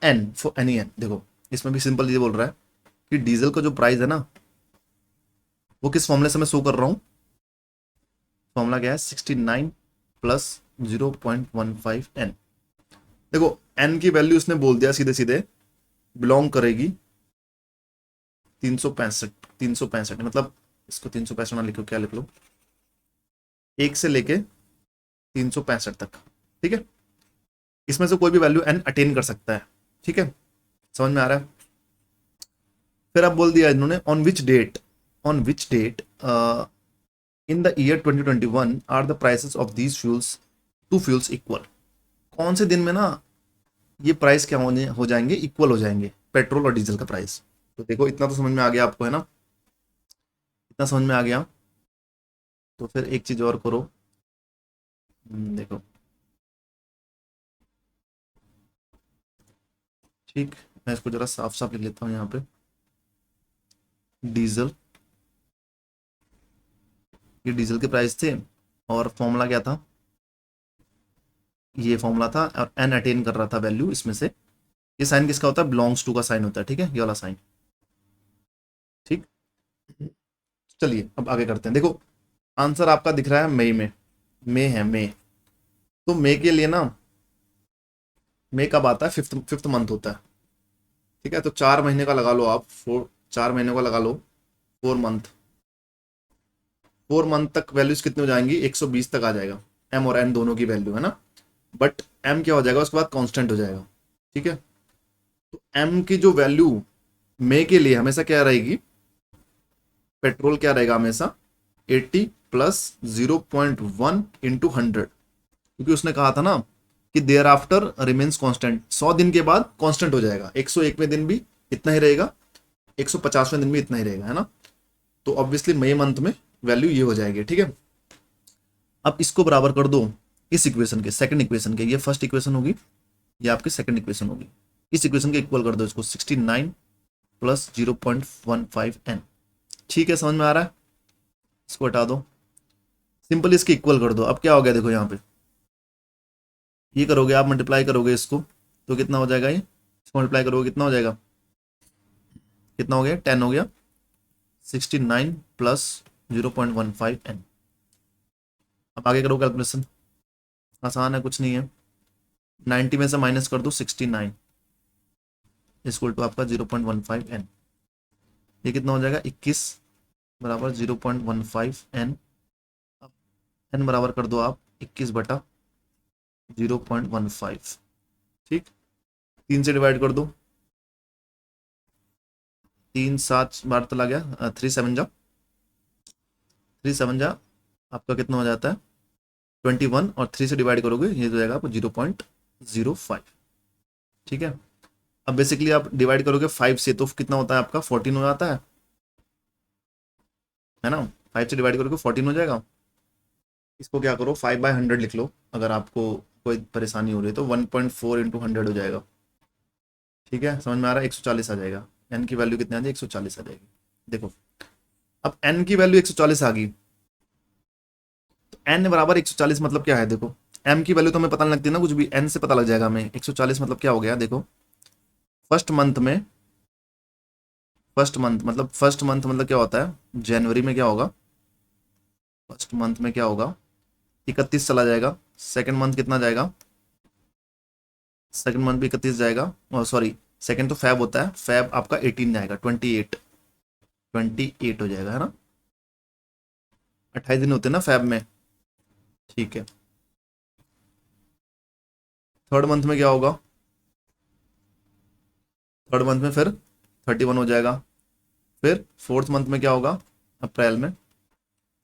N for any N. देखो इसमें भी सिंपल ये बोल रहा है कि डीजल का जो प्राइस है ना, वो किस फॉर्मूले से मैं शो कर रहा हूँ, फॉर्मूला क्या है, 69 प्लस 0.15 एन। देखो एन की वैल्यू उसने बोल दिया सीधे सीधे, बिलोंग करेगी 365, मतलब इसको 365 ना लिखो, क्या लिख लो, 1 से लेके 365 तक, ठीक है। इसमें से कोई भी वैल्यू एन अटेन कर सकता है, ठीक है, समझ में आ रहा है। फिर अब बोल दिया इन्होंने, on which date in the year 2021 are the prices of these fuels, two fuels equal. कौन से दिन में ना ये प्राइस क्या हो जाएंगे, इक्वल हो जाएंगे पेट्रोल और डीजल का प्राइस। तो देखो इतना तो समझ में आ गया आपको, है ना, इतना समझ में आ गया। तो फिर एक चीज और करो, देखो, ठीक, मैं इसको जरा साफ साफ लिख लेता हूँ यहाँ पे। डीजल, ये डीजल के प्राइस थे, और फॉर्मूला क्या था, ये फॉर्मूला था, और एन अटेन कर रहा था वैल्यू इसमें से। ये साइन किसका होता है, बिलोंग्स टू का साइन होता है, ठीक है, ये वाला साइन। ठीक, चलिए अब आगे करते हैं। देखो आंसर आपका दिख रहा है मई में, मई है, मई। तो मई के लिए ना, मई कब आता है, फिफ्थ फिफ्थ मंथ होता है, ठीक है। तो 4 महीने का लगा लो आप, 4 महीने का लगा लो, 4 मंथ, 4 मंथ तक वैल्यूज कितनी हो जाएंगी, 120 तक आ जाएगा, एम और एन दोनों की वैल्यू, है ना। बट एम क्या हो जाएगा उसके बाद, कांस्टेंट हो जाएगा, ठीक है। तो एम की जो वैल्यू मई के लिए हमेशा क्या रहेगी, पेट्रोल क्या रहेगा हमेशा, 80 प्लस 0.1 इंटू 100, क्योंकि उसने कहा था ना कि देयर आफ्टर रिमेन्स कांस्टेंट, 100 दिन के बाद कांस्टेंट हो जाएगा, 101वें दिन भी इतना ही रहेगा, 150वें दिन भी इतना ही रहेगा, है ना। तो ऑब्वियसली मई मंथ में वैल्यू ये हो जाएगी, ठीक है। अब इसको बराबर कर दो इस इक्वेशन के, सेकंड इक्वेशन के, ये फर्स्ट इक्वेशन होगी, ये आपकी सेकंड इक्वेशन होगी, इस इक्वेशन के इक्वल कर दो इसको, 69 प्लस 0.15 n, ठीक है, समझ में आ रहा है। इसको हटा दो, सिंपल इसके इक्वल कर दो। अब क्या हो गया देखो यहाँ पे, ये करोगे आप, मल्टीप्लाई करोगे इसको, तो कितना हो जाएगा, ये इसको मल्टीप्लाई करोगे कितना हो जाएगा, कितना हो गया, 10 हो गया, 69 प्लस 0.15 n। अब आगे करो कैलकुलेशन, आसान है, कुछ नहीं है, 90 में से माइनस कर दो 69, इक्वल टू आपका 0.15 n। ये कितना हो जाएगा, 21 बराबर 0.15 n। एन बराबर कर दो आप 21/0.15, ठीक, 3 से डिवाइड कर दो, 3 7 बार तो लग गया, 3 7 जा आपका कितना हो जाता है, 21, और 3 से डिवाइड करोगे ये हो जाएगा आपको 0.05, ठीक है। अब बेसिकली आप डिवाइड करोगे 5 से, तो कितना होता है आपका, 14 हो जाता है ना, 5 से डिवाइड करोगे 14 हो जाएगा। इसको क्या करो, 5/100 लिख लो, अगर आपको कोई परेशानी हो रही है तो 1.4 इंटू 100 हो जाएगा, ठीक है, समझ में आ रहा है, 140 आ जाएगा, एन की वैल्यू कितनी आ जाएगी, 140 आ जाएगी। देखो अब एन की वैल्यू 140 आ गई, तो एन बराबर 140 मतलब क्या है, देखो एम की वैल्यू तो हमें पता नहीं लगती ना कुछ भी, एन से पता लग जाएगा हमें, 140 मतलब क्या हो गया, देखो फर्स्ट मंथ में, फर्स्ट मंथ मतलब क्या होता है, जनवरी में क्या होगा, फर्स्ट मंथ में क्या होगा, 31 चला जाएगा, सेकंड मंथ कितना जाएगा, सेकंड मंथ भी 31 जाएगा, और सॉरी सेकंड तो फैब होता है, फैब आपका 18 जाएगा, 28 हो जाएगा, है ना, 28 दिन होते हैं ना फैब में, ठीक है। थर्ड मंथ में क्या होगा, थर्ड मंथ में फिर 31 हो जाएगा, फिर फोर्थ मंथ में क्या होगा, अप्रैल में।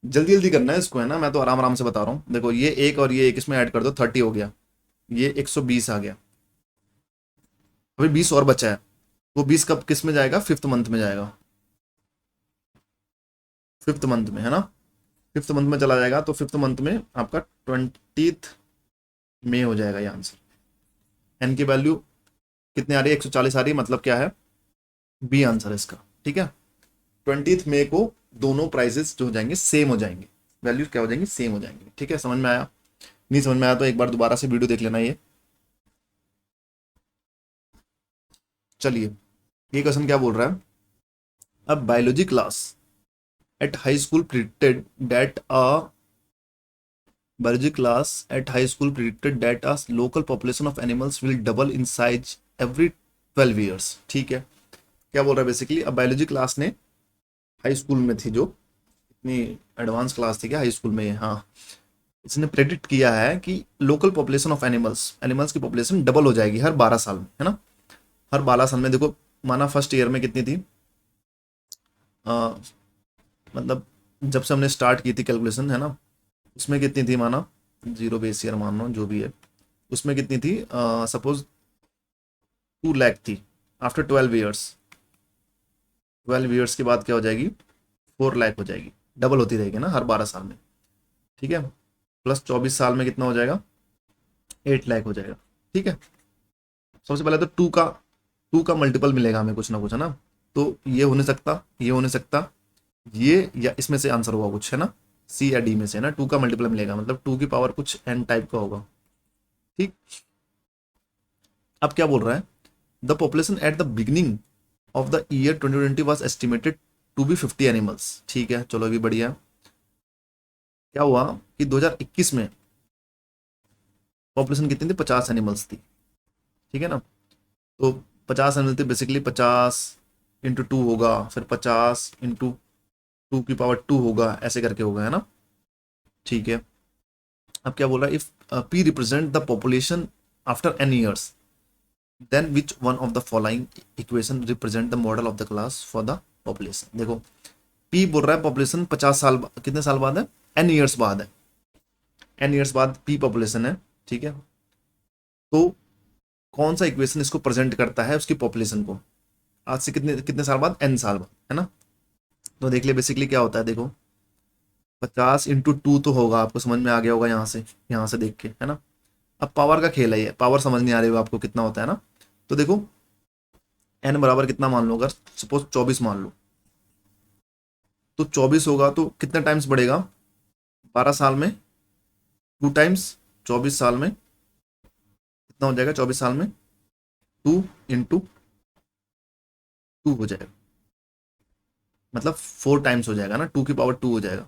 जल्दी जल्दी करना है इसको, है ना, मैं तो आराम आराम से बता रहा हूँ, देखो ये एक और ये एक इसमें ऐड कर दो, 30 हो गया, ये 120 आ गया, अभी 20 और बचा है, वो 20 कब किस में जाएगा, फिफ्थ मंथ में जाएगा, फिफ्थ मंथ में, है ना, फिफ्थ मंथ में चला जाएगा, तो फिफ्थ मंथ में आपका 20 मई हो जाएगा ये आंसर। एन की वैल्यू कितनी आ रही है, 140 आ रही है, मतलब क्या है, बी आंसर है इसका, ठीक है। 20 मई को दोनों प्राइसेस जो हो जाएंगे सेम हो जाएंगे, वैल्यूज क्या हो जाएंगी, सेम हो जाएंगे, ठीक है, समझ में आया, नहीं समझ में आया तो एक बार दोबारा से वीडियो देख लेना ये। चलिए ये क्वेश्चन क्या बोल रहा है, अब biology class at high school predicted that a biology class at high school predicted that a local population of animals will double in size every 12 years, ठीक है। क्या बोल रहा है बेसिकली, अब बायोलॉजी क्लास ने हाई स्कूल में थी, जो इतनी एडवांस क्लास थी क्या हाई स्कूल में, हाँ, इसने प्रेडिक्ट किया है कि local population of animals, animals की पॉपुलेशन डबल हो जाएगी हर 12 साल में, है ना, हर 12 साल में। देखो माना फर्स्ट ईयर में कितनी थी, अ, मतलब जब से हमने स्टार्ट की थी कैलकुलेशन, है ना, उसमें कितनी थी, माना 0 बेस ईयर मान लो जो भी है, उसमें कितनी थी, सपोज 2 लाख थी, आफ्टर 12 ईयर्स, 12 ईयर्स के बाद क्या हो जाएगी, 4 लाख हो जाएगी, डबल होती रहेगी ना हर 12 साल में, ठीक है। प्लस 24 साल में कितना हो जाएगा, 8 लाख हो जाएगा, ठीक है। सबसे पहले तो टू का मल्टीपल मिलेगा हमें कुछ ना कुछ, है ना। तो ये हो नहीं सकता, ये हो नहीं सकता, ये या इसमें से आंसर होगा कुछ, है ना, सी या डी में से, है ना। 2 का मल्टीपल मिलेगा, मतलब 2 की पावर कुछ एन टाइप का होगा, ठीक। अब क्या बोल रहा है, the population at the beginning of the year 2020 was estimated to be 50 animals, ठीक है, चलो अभी बढ़िया। क्या हुआ कि 2021 में पॉपुलेशन कितनी थी, 50 एनिमल्स थी, ठीक है ना। तो 50 एनिमल थे, बेसिकली 50 × 2 होगा, फिर 50 × 2 की पावर 2 होगा, ऐसे करके होगा, है ना, ठीक है। अब क्या बोल रहा है, if P represent the population after N years, then which one of the following equation represent the model of the class for the population. देखो पी बोल रहा है पॉपुलेशन 50 साल, कितने साल बाद है, एन ईयर्स बाद है, एन ईयर्स बाद पी पॉपुलेशन है, ठीक है। तो कौन सा इक्वेशन इसको प्रेजेंट करता है उसकी पॉपुलेशन को, आज से कितने कितने साल बाद, एन साल बाद, है ना। तो देख लिया बेसिकली क्या होता है, देखो 50 × 2 तो होगा, आपको समझ में आ गया होगा यहाँ से देख के, है ना। अब पावर का खेल है ये, पावर समझ नहीं आ रही हो आपको कितना होता है ना। तो देखो एन बराबर कितना मान लो, अगर सपोज 24 मान लो, तो 24 होगा तो कितने टाइम्स बढ़ेगा, 12 साल में 2 टाइम्स, 24 साल में कितना हो जाएगा, 24 साल में 2 × 2 हो जाएगा, मतलब 4 टाइम्स हो जाएगा ना, 2 की पावर 2 हो जाएगा।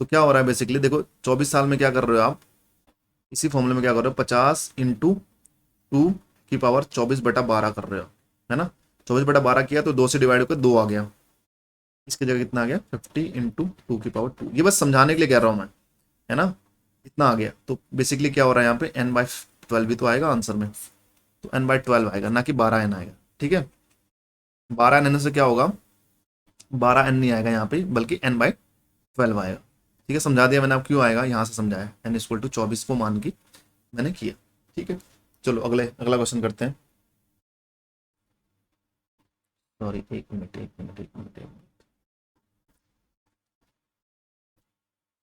तो क्या हो रहा है बेसिकली, देखो 24 साल में क्या कर रहे हो आप, इसी फॉर्मूले में क्या कर रहे हो, 50 × 2 की पावर 24/12 कर रहे हो, है ना। 24/12 किया तो 2 से डिवाइड होकर 2 आ गया, इसकी जगह कितना आ गया, 50 × 2 की पावर 2। ये बस समझाने के लिए कह रहा हूँ मैं, है ना, इतना आ गया। तो बेसिकली क्या हो रहा है यहाँ पे, n/12 भी तो आएगा आंसर में, तो n/12 आएगा, ना कि 12n आएगा, ठीक है। 12n से क्या होगा, 12n नहीं आएगा यहाँ पे, बल्कि n/12 आएगा, ठीक है। समझा दिया मैंने, आप क्यों आएगा यहाँ से समझाया, n = 24 को मान के मैंने किया, ठीक है। चलो अगला क्वेश्चन करते हैं। सॉरी, एक मिनट।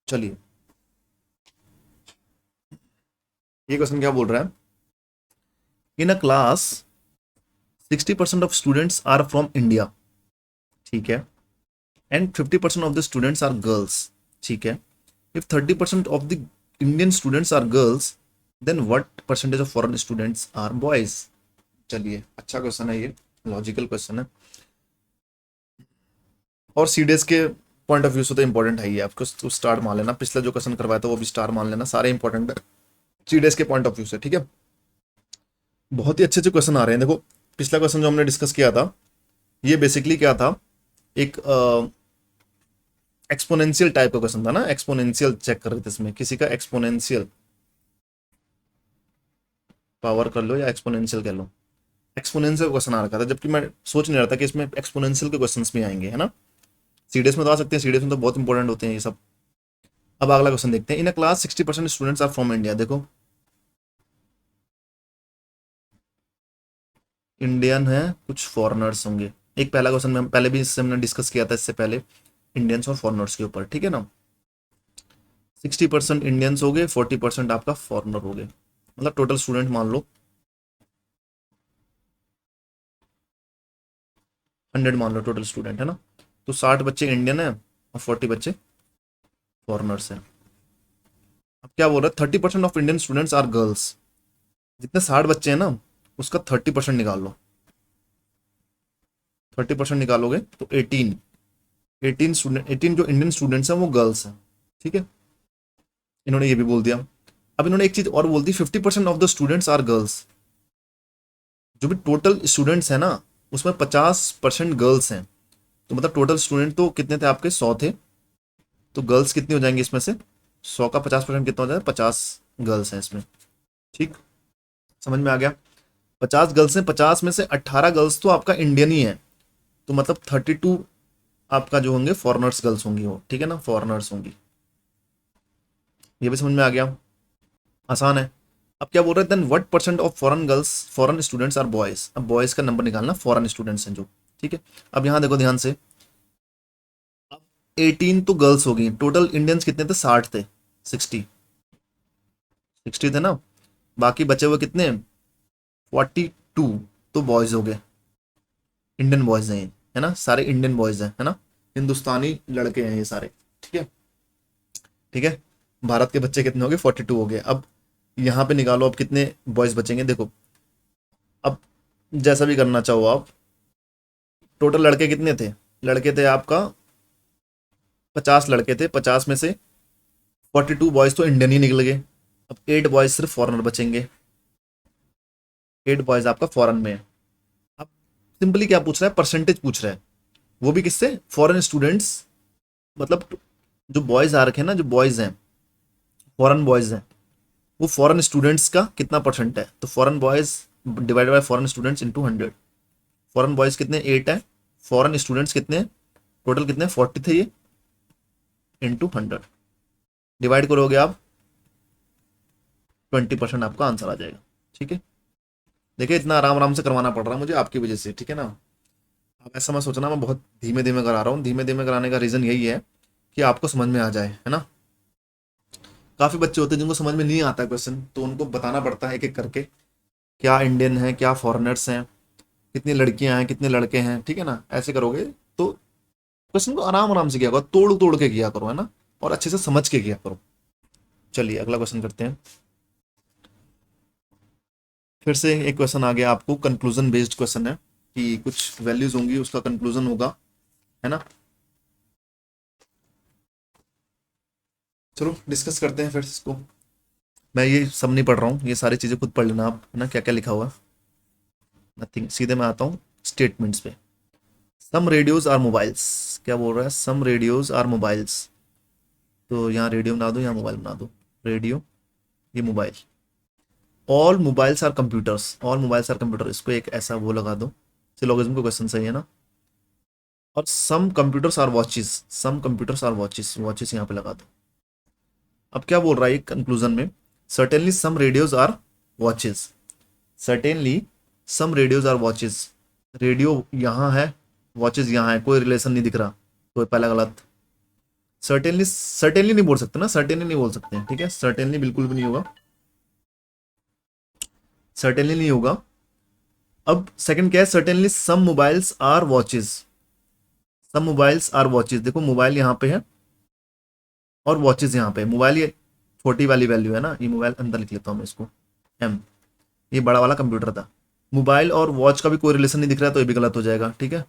चलिए, ये क्वेश्चन क्या बोल रहा है, in a class 60% of students are from India, ठीक है, and 50% of the students are girls, ठीक है। If 30% of the Indian students are girls, then what percentage of foreign students are boys. चलिए, अच्छा क्वेश्चन है ये, लॉजिकल क्वेश्चन है, और सीडीएस के पॉइंट ऑफ व्यू से तो इंपॉर्टेंट है ही है, आपको तो स्टार मान लेना, पिछला जो क्वेश्चन करवाया था वो भी स्टार मान लेना, सारे इंपॉर्टेंट है सीडीएस के पॉइंट ऑफ व्यू से, ठीक है। बहुत ही अच्छे अच्छे क्वेश्चन आ रहे हैं। देखो पिछला क्वेश्चन जो हमने डिस्कस किया था, ये बेसिकली क्या था, एक एक्सपोनेंशियल टाइप का क्वेश्चन था ना, एक्सपोनेंशियल चेक कर रहे थे इसमें, किसी का एक्सपोनेंशियल पावर कर लो या एक्सपोनेंशियल कह लो, एक्सपोनेंशियल क्वेश्चन आ रखा था, जबकि मैं सोच नहीं रहा था कि इसमें एक्सपोनेंशियल के क्वेश्चंस भी आएंगे, है ना। सीडीएस में तो आ सकते हैं, सीडीएस में तो बहुत इंपॉर्टेंट होते हैं ये सब। अब अगला क्वेश्चन देखते हैं, in a class 60% students are from India. देखो इंडियन है, कुछ फॉरेनर्स होंगे। एक पहला क्वेश्चन में पहले भी इससे हमने डिस्कस किया था, इससे पहले इंडियंस और फॉरेनर्स के ऊपर, ठीक है ना। 60% इंडियंस हो गए, 40% आपका फॉरेनर हो गए, मतलब टोटल स्टूडेंट मान लो 100 मान लो टोटल स्टूडेंट, है ना। तो 60 बच्चे इंडियन है और 40 बच्चे फॉरेनर्स हैं। अब क्या बोल रहा है, 30% of Indian students are girls. जितने 60 बच्चे हैं ना, उसका 30% निकाल लो, 30% निकालोगे तो 18 स्टूडेंट, 18 जो इंडियन स्टूडेंट्स हैं वो गर्ल्स हैं, ठीक है। इन्होंने ये भी बोल दिया। अब इन्होंने एक चीज और बोल दी, 50% of the students are girls. जो भी टोटल स्टूडेंट्स हैं ना, उसमें 50% गर्ल्स हैं, तो मतलब टोटल स्टूडेंट तो कितने थे आपके, 100 थे, तो गर्ल्स कितनी हो जाएंगी इसमें से, 100 का 50% कितना हो जाएगा, 50 गर्ल्स हैं इसमें, ठीक। समझ में आ गया, 50 गर्ल्स हैं, 50 में से 18 गर्ल्स तो आपका इंडियन ही है, तो मतलब 32 आपका जो होंगे फॉरेनर्स गर्ल्स होंगी वो, ठीक है ना, फॉरेनर्स होंगी। ये भी समझ में आ गया, आसान है। अब क्या बोल रहे हैं, then what percent of foreign students are boys. अब बॉयज का नंबर निकालना, फॉरेन स्टूडेंट्स हैं जो, ठीक है। अब यहाँ देखो ध्यान से, अब 18 तो गर्ल्स हो गई, टोटल इंडियंस कितने थे, 60 थे, 60, 60 थे ना, बाकी बचे हुए कितने, 42 तो बॉयज हो गए, इंडियन बॉयज हैं ये, है ना, सारे इंडियन बॉयज हैं, है ना, हिंदुस्तानी लड़के हैं ये सारे, ठीक है, ठीक है। भारत के बच्चे कितने हो गए, 42 हो गए। अब यहाँ पे निकालो अब कितने बॉयज बचेंगे, देखो अब जैसा भी करना चाहो आप, टोटल लड़के कितने थे, लड़के थे आपका 50 लड़के थे, 50 में से 42 बॉयज तो इंडियन ही निकल गए। अब 8 बॉयज सिर्फ फॉरेनर बचेंगे, 8 बॉयज आपका फॉरेन में है। अब सिंपली क्या पूछ रहा है, परसेंटेज पूछ रहा है, वो भी किससे, फॉरेन स्टूडेंट्स, मतलब जो बॉयज आ रखे हैं ना, जो बॉयज हैं, फॉरेन बॉयज हैं, वो फॉरेन स्टूडेंट्स का कितना परसेंट है, तो foreign boys divided by foreign students into 100। Foreign boys कितने, 8 है, फॉरेन स्टूडेंट्स कितने हैं, टोटल कितने, 40 थे ये, इनटू 100 डिवाइड करोगे आप, 20% आपका आंसर आ जाएगा, ठीक है। देखिए इतना आराम आराम से करवाना पड़ रहा है मुझे आपकी वजह से, ठीक है ना। अब ऐसा मैं सोचना, मैं बहुत धीमे धीमे करा रहा हूँ, धीमे धीमे कराने का रीज़न यही है कि आपको समझ में आ जाए, है ना। काफ़ी बच्चे होते हैं जिनको समझ में नहीं आता क्वेश्चन, तो उनको बताना पड़ता है एक एक करके, क्या इंडियन है, क्या फॉरेनर्स हैं, कितनी लड़कियां हैं, कितने लड़के हैं, ठीक है ना। ऐसे करोगे तो क्वेश्चन को आराम आराम से किया करो, तोड़ तोड़ के किया करो, है ना, और अच्छे से समझ के किया करो। चलिए अगला क्वेश्चन करते हैं। फिर से एक क्वेश्चन आ गया आपको, कंक्लूजन बेस्ड क्वेश्चन है, कि कुछ वैल्यूज होंगी उसका कंक्लूजन होगा, है ना। चलो डिस्कस करते हैं फिर इसको। मैं ये सब नहीं पढ़ रहा हूँ, ये सारी चीज़ें खुद पढ़ लेना आप, है ना, क्या क्या लिखा हुआ है, नथिंग, सीधे मैं आता हूँ स्टेटमेंट्स पे। सम रेडियोज आर मोबाइल्स, क्या बोल रहा है, सम रेडियोज आर मोबाइल्स, तो यहाँ रेडियो बना दो, यहाँ मोबाइल बना दो, रेडियो, ये mobile, all mobiles are computers, all mobiles are computer, इसको एक ऐसा वो लगा दो, सिलोगिज्म का क्वेश्चन सही है ना। और some computers are watches, some computers are watches, watches यहाँ पे लगा दो। अब क्या बोल रहा है कंक्लूजन में, certainly some radios are watches, certainly some radios are watches, radio यहाँ है, वॉचेस यहाँ है, कोई रिलेशन नहीं दिख रहा, तो पहला गलत। सर्टेनली, सर्टेनली नहीं बोल सकते ना, सर्टेनली नहीं बोल सकते हैं, ठीक है, सर्टेनली बिल्कुल भी नहीं होगा, सर्टेनली नहीं होगा। अब सेकंड क्या है, certainly some mobiles are watches, some mobiles are watches, देखो मोबाइल यहाँ पे है और वॉचेस यहाँ पे, मोबाइल ये छोटी वाली वैल्यू है ना, ये मोबाइल अंदर लिख लेता हूँ मैं इसको, एम, ये बड़ा वाला कंप्यूटर था। मोबाइल और वॉच का भी कोई रिलेशन नहीं दिख रहा है, तो ये भी गलत हो जाएगा, ठीक है।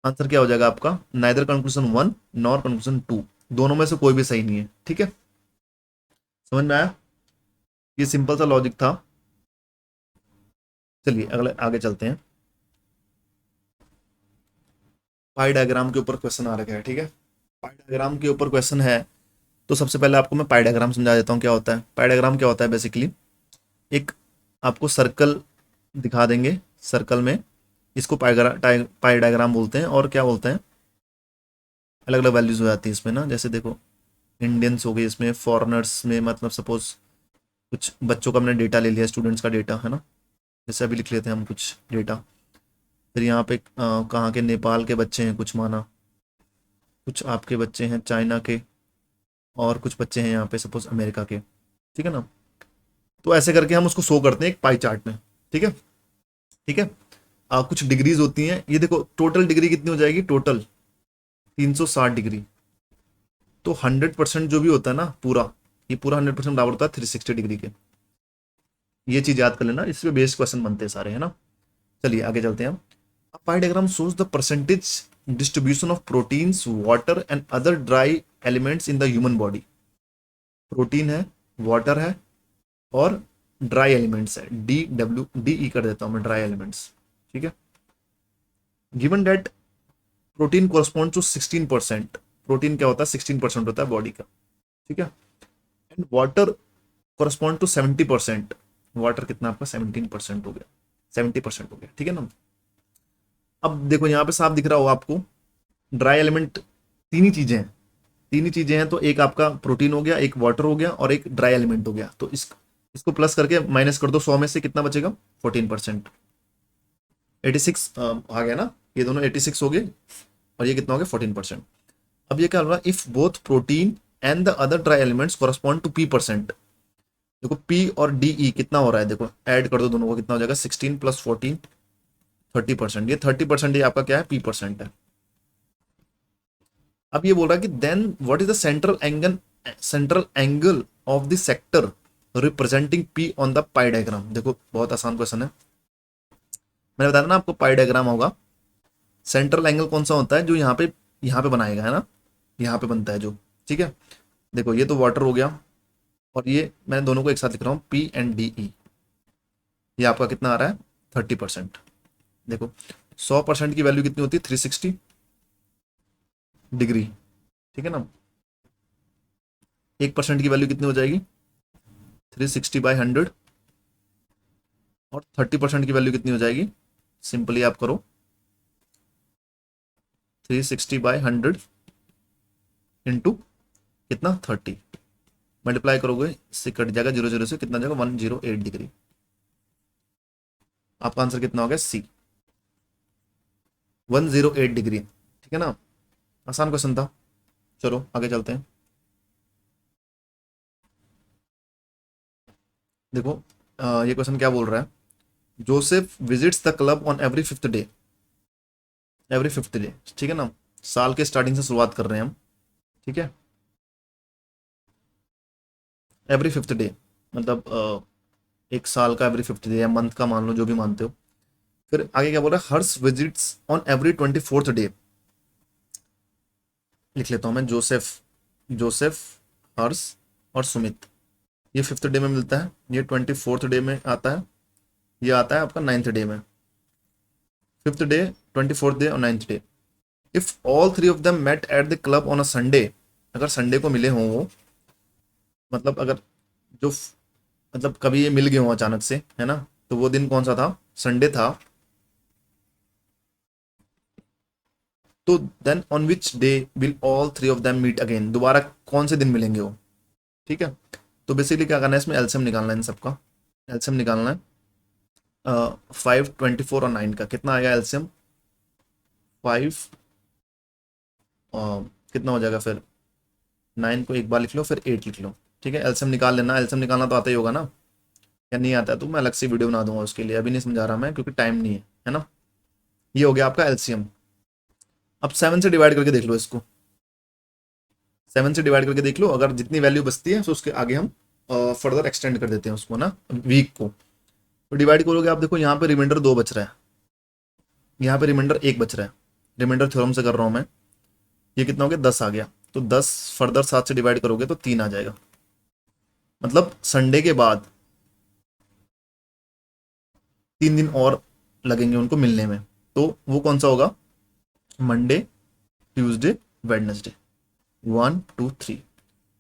आंसर क्या हो जाएगा आपका, नाइदर कंक्लूजन 1 नॉर कंक्लूजन 2, दोनों में से कोई भी सही नहीं है, ठीक है। समझ में आया, ये सिंपल सा लॉजिक था। चलिए अगले आगे चलते हैं। पाई डायग्राम के ऊपर क्वेश्चन आ रखा है, ठीक है, पाई डायग्राम के ऊपर क्वेश्चन है। तो सबसे पहले आपको मैं पाई डायग्राम समझा देता हूँ क्या होता है। पाई डायग्राम क्या होता है, बेसिकली एक आपको सर्कल दिखा देंगे, सर्कल में इसको पाई डायग्राम बोलते हैं, और क्या बोलते हैं, अलग अलग वैल्यूज हो जाती है इसमें ना, जैसे देखो इंडियंस हो गए इसमें, फॉरेनर्स में मतलब सपोज कुछ बच्चों का हमने डेटा ले लिया, स्टूडेंट्स का डेटा, है ना, जैसे अभी लिख लेते हैं हम कुछ डेटा। फिर यहाँ पे कहाँ के, नेपाल के बच्चे हैं कुछ माना, कुछ आपके बच्चे हैं चाइना के, और कुछ बच्चे हैं यहाँ पे सपोज अमेरिका के, ठीक है ना। तो ऐसे करके हम उसको शो करते हैं एक पाई चार्ट में, ठीक है, ठीक है। कुछ डिग्रीज होती हैं, ये देखो टोटल डिग्री कितनी हो जाएगी, टोटल 360 डिग्री, तो 100% जो भी होता है ना पूरा, ये पूरा 100% बराबर होता है 360 डिग्री के। ये चीज याद कर लेना, इस पे बेस्ड क्वेश्चन बनते हैं सारे, है ना। चलिए आगे चलते हैं हम। पाई diagram shows the percentage distribution of proteins, water and other dry elements in the human body। Protein है, वाटर है, और ड्राई एलिमेंट्स है, डी कर देता हूं मैं, ड्राई एलिमेंट्स, ठीक है। Given data protein correspond to 16%, protein क्या होता है, 16% होता है बॉडी का, ठीक है। And water correspond to 70%, water कितना आपका 17% हो गया, 70% हो गया, ठीक है ना। अब देखो यहाँ पे साफ दिख रहा होगा आपको, ड्राई एलिमेंट तीन ही चीजें हैं, तीन ही चीजें हैं, तो एक आपका प्रोटीन हो गया, एक वाटर हो गया, और एक ड्राई एलिमेंट हो गया। तो इस इसको प्लस करके माइनस कर दो, 100 में से कितना बचेगा, 14%। 86 आ गया ना, ये दोनों 86 हो गए और ये कितना हो गया, 14%। अब ये क्या हो रहा है, if both protein and the other dry elements correspond to P%। देखो P और DE कितना हो रहा है, देखो ऐड कर दो दोनों को, कितना हो जाएगा, 16 + 14, 30%। ये 30% ये आपका क्या है, P% है। अब ये बोल रहा है कि then what is the central angle of the sector representing P on the pie diagram. देखो बहुत आसान क्वेश्चन है, मैंने बताया ना आपको, पाई डायग्राम होगा, सेंट्रल एंगल कौन सा होता है, जो यहाँ पे बनाएगा, है ना, यहाँ पे बनता है जो, ठीक है। देखो ये तो वाटर हो गया, और ये मैंने दोनों को एक साथ लिख रहा हूँ, P and DE। ये आपका कितना आ रहा है, 30%। देखो 100% की वैल्यू कितनी होती है, 360 डिग्री, ठीक है ना। 1% की वैल्यू कितनी हो जाएगी, 360/100। और 30% की वैल्यू कितनी हो जाएगी, सिंपली आप करो 360/100 इंटू कितना, 30, मल्टीप्लाई करोगे, इससे कट जाएगा 0 से, कितना जाएगा, 108 डिग्री। आपका आंसर कितना हो गया, C, 108 डिग्री, ठीक है ना। आसान क्वेश्चन था, चलो आगे चलते हैं। देखो ये क्वेश्चन क्या बोल रहा है, Joseph visits the club on every fifth day, ठीक है ना। साल के स्टार्टिंग से शुरुआत कर रहे हैं हम, ठीक है। एवरी फिफ्थ डे मतलब एक साल का एवरी फिफ्थ डे या मंथ का मान लो, जो भी मानते हो। फिर आगे क्या बोल रहा है, Harsh visits on every 24th day. लिख लेता हूं मैं, जोसेफ, हर्ष और सुमित, ये फिफ्थ डे में मिलता है, ये 24th डे में आता है, ये आता है आपका 9th डे में। फिफ्थ डे, 24th डे और 9th day. If all three of them met at the club on a Sunday, अगर संडे को मिले हों वो, मतलब अगर जो मतलब कभी ये मिल गए हों अचानक से, है ना, तो वो दिन कौन सा था, संडे था। तो then on which day will all three of them meet again, दोबारा कौन से दिन मिलेंगे वो, ठीक है। तो बेसिकली क्या करना है, इसमें एलसीएम निकालना है, इन सबका एलसीएम निकालना है। 5, 24 और 9 का कितना आएगा एलसीएम, 5 कितना हो जाएगा फिर, 9 को एक बार लिख लो, फिर 8 लिख लो, ठीक है। एलसीएम निकाल लेना, एलसीएम निकालना तो आता ही होगा ना, या नहीं आता है तो मैं अलग से वीडियो बना दूंगा उसके लिए, अभी नहीं समझा रहा मैं क्योंकि टाइम नहीं है ना। ये हो गया आपका एलसीएम। अब 7 से डिवाइड करके देख लो इसको, 7 से डिवाइड करके देख लो, अगर जितनी वैल्यू बचती है तो उसके आगे हम फर्दर एक्सटेंड कर देते हैं उसको ना, वीक को। तो डिवाइड करोगे आप, देखो यहाँ पे रिमाइंडर 2 बच रहा है, यहाँ पे रिमाइंडर 1 बच रहा है, रिमाइंडर थ्योरम से कर रहा हूँ मैं। ये कितना हो गया, 10 आ गया, तो 10 फर्दर 7 से डिवाइड करोगे तो 3 आ जाएगा, मतलब संडे के बाद 3 दिन और लगेंगे उनको मिलने में। तो वो कौन सा होगा, मंडे, ट्यूसडे, वेडनेसडे, 1, 2, 3,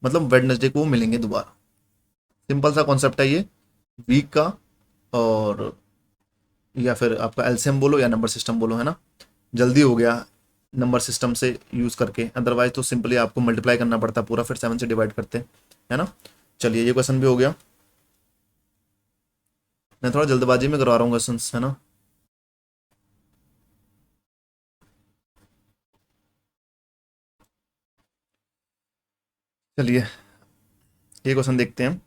मतलब वेडनेसडे को वो मिलेंगे दोबारा। सिंपल सा कॉन्सेप्ट है ये, वीक का, और या फिर आपका एलसीएम बोलो या नंबर सिस्टम बोलो, है ना। जल्दी हो गया नंबर सिस्टम से यूज करके, अदरवाइज तो सिंपली आपको मल्टीप्लाई करना पड़ता पूरा, फिर 7 से डिवाइड करते, है ना। चलिए ये क्वेश्चन भी हो गया, मैं थोड़ा जल्दबाजी में करवा रहा हूँ क्वेश्चन, है ना। चलिए ये क्वेश्चन देखते हैं,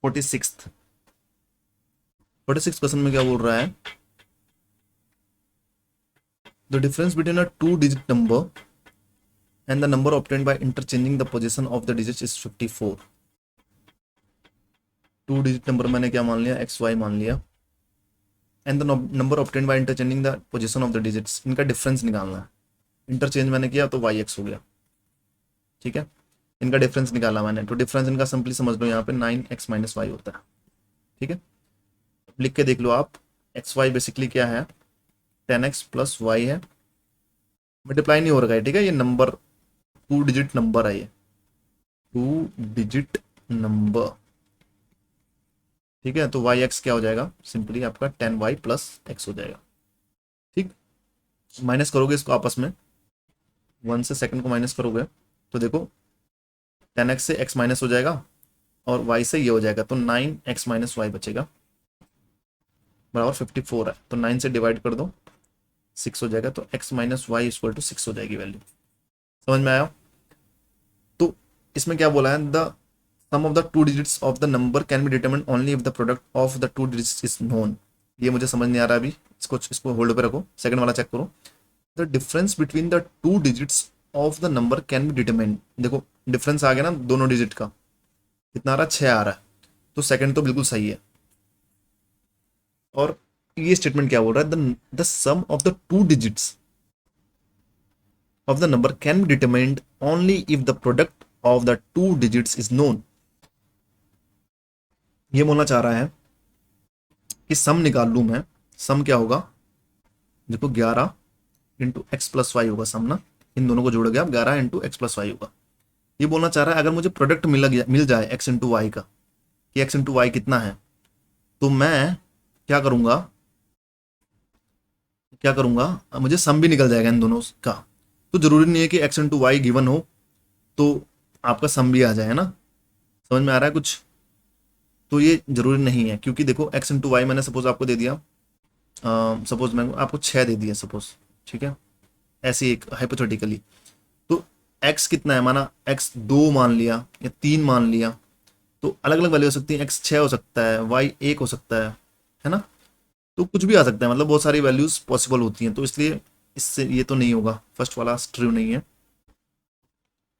46 क्वेश्चन में क्या बोल रहा है, the difference between a 2-digit number and the number obtained by interchanging the position of the digits is 54। 2-digit number मैंने क्या मान लिया, XY मान लिया, and the number obtained by interchanging the position of the digits, इनका difference निकालना है। Interchange मैंने किया तो YX हो गया, ठीक है। इनका डिफरेंस निकाला मैंने, तो डिफरेंस इनका सिंपली समझ लो, यहाँ पे 9x - y होता है, ठीक है। लिख के देख लो आप, XY बेसिकली क्या है, 10x + y है, मल्टीप्लाई नहीं हो रहा है, ठीक है। ये नंबर 2-digit नंबर है, ये 2-digit नंबर, ठीक है। तो YX क्या हो जाएगा, सिंपली आपका 10y + x हो जाएगा, ठीक। माइनस करोगे इसको आपस में, 1 से सेकंड को माइनस करोगे तो देखो 10x से x माइनस हो जाएगा, और y से ये हो जाएगा, तो 9x माइनस वाई बचेगा बराबर 54 है। तो 9 से डिवाइड कर दो, 6 हो जाएगा। तो x minus y equal to 6 हो जाएगी वैल्यू। समझ में आया? तो इसमें क्या बोला है, the sum of the two digits of the number can be determined only if the product of the two digits is known. ये मुझे समझ नहीं आ रहा अभी, इसको होल्ड पे रखो, सेकंड वाला चेक करो। The difference between the two digits of the number can be determined. देखो डिफरेंस आ गया ना दोनों डिजिट का, कितना आ रहा है, 6 आ रहा है। तो सेकंड तो बिल्कुल सही है। और ये स्टेटमेंट क्या बोल रहा है, the sum of the two digits of the number can be determined only if the product of the two digits is known। ये बोलना चाह रहा है कि सम निकाल लूं मैं। सम क्या होगा, देखो 11 इंटू एक्स प्लस वाई होगा सम ना, इन दोनों को जोड़ गया 11 इंटू एक्स प्लस वाई होगा। ये बोलना चाह रहा है अगर मुझे प्रोडक्ट मिल जाए एक्स इंटू वाई का, कि एक्स इंटू वाई कितना है, तो मैं क्या करूंगा, मुझे सम भी निकल जाएगा इन दोनों का। तो जरूरी नहीं है कि एक्स इंटू वाई गिवन हो तो आपका सम भी आ जाए ना। समझ में आ रहा है कुछ? तो ये जरूरी नहीं है, क्योंकि देखो एक्स इंटू वाई मैंने सपोज आपको दे दिया, सपोज मैंने आपको 6 दे दिया सपोज, ठीक है, ऐसे एक हाइपोथेटिकली। तो एक्स कितना है, माना एक्स 2 मान लिया या 3 मान लिया, तो अलग अलग वैल्यू हो सकती है। एक्स 6 हो सकता है, वाई 1 हो सकता है ना। तो कुछ भी आ सकता है, मतलब बहुत सारी वैल्यूज पॉसिबल होती हैं। तो इसलिए इससे ये तो नहीं होगा, फर्स्ट वाला ट्रू नहीं है,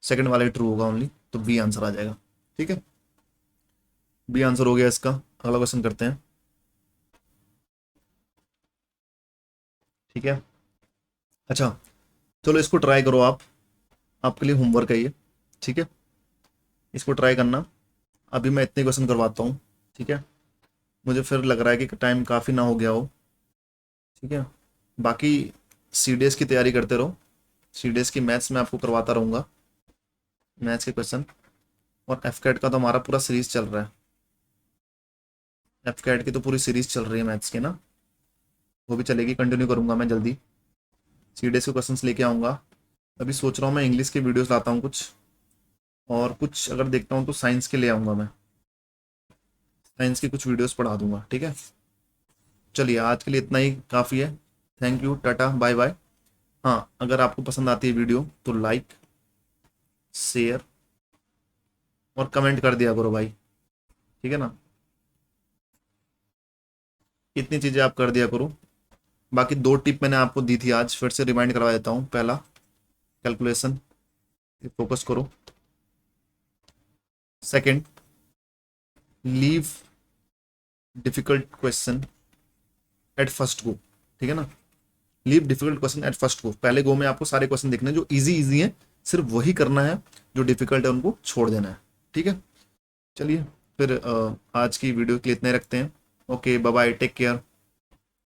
सेकंड वाला ही ट्रू होगा ओनली। तो बी आंसर आ जाएगा। ठीक है, बी आंसर हो गया इसका। अगला क्वेश्चन करते हैं। ठीक है, अच्छा चलो इसको ट्राई करो आप, आपके लिए होमवर्क है ये। ठीक है, इसको ट्राई करना। अभी मैं इतने क्वेश्चन करवाता हूँ, ठीक है, मुझे फिर लग रहा है कि टाइम काफ़ी ना हो गया हो। ठीक है, बाकी CDS की तैयारी करते रहो। CDS की मैथ्स में आपको करवाता रहूँगा, मैथ्स के क्वेश्चन। और FCAT का तो हमारा पूरा सीरीज चल रहा है, FCAT की तो पूरी सीरीज चल रही है मैथ्स की ना, वो भी चलेगी, कंटिन्यू करूँगा मैं जल्दी। CDS के क्वेश्चंस लेके आऊँगा। अभी सोच रहा हूँ मैं इंग्लिश के वीडियोस लाता हूँ कुछ, और कुछ अगर देखता हूँ तो साइंस के ले आऊँगा मैं, साइंस की कुछ वीडियोस पढ़ा दूंगा। ठीक है, चलिए आज के लिए इतना ही काफ़ी है। Thank you, ta ta, bye bye. हाँ, अगर आपको पसंद आती है वीडियो तो लाइक, शेयर और कमेंट कर दिया करो भाई, ठीक है ना, इतनी चीज़ें आप कर दिया करो। बाकी 2 टिप मैंने आपको दी थी, आज फिर से रिमाइंड करवा देता हूँ। पहला, कैलकुलेशन फोकस करो। Second, leave difficult question at first go. ठीक है ना, leave difficult question at first go. पहले गो में आपको सारे क्वेश्चन देखने जो इजी इजी हैं, सिर्फ वही करना है, जो डिफिकल्ट है उनको छोड़ देना है। ठीक है, चलिए फिर आज की वीडियो के लिए इतने रखते हैं। Okay, bye bye, take care.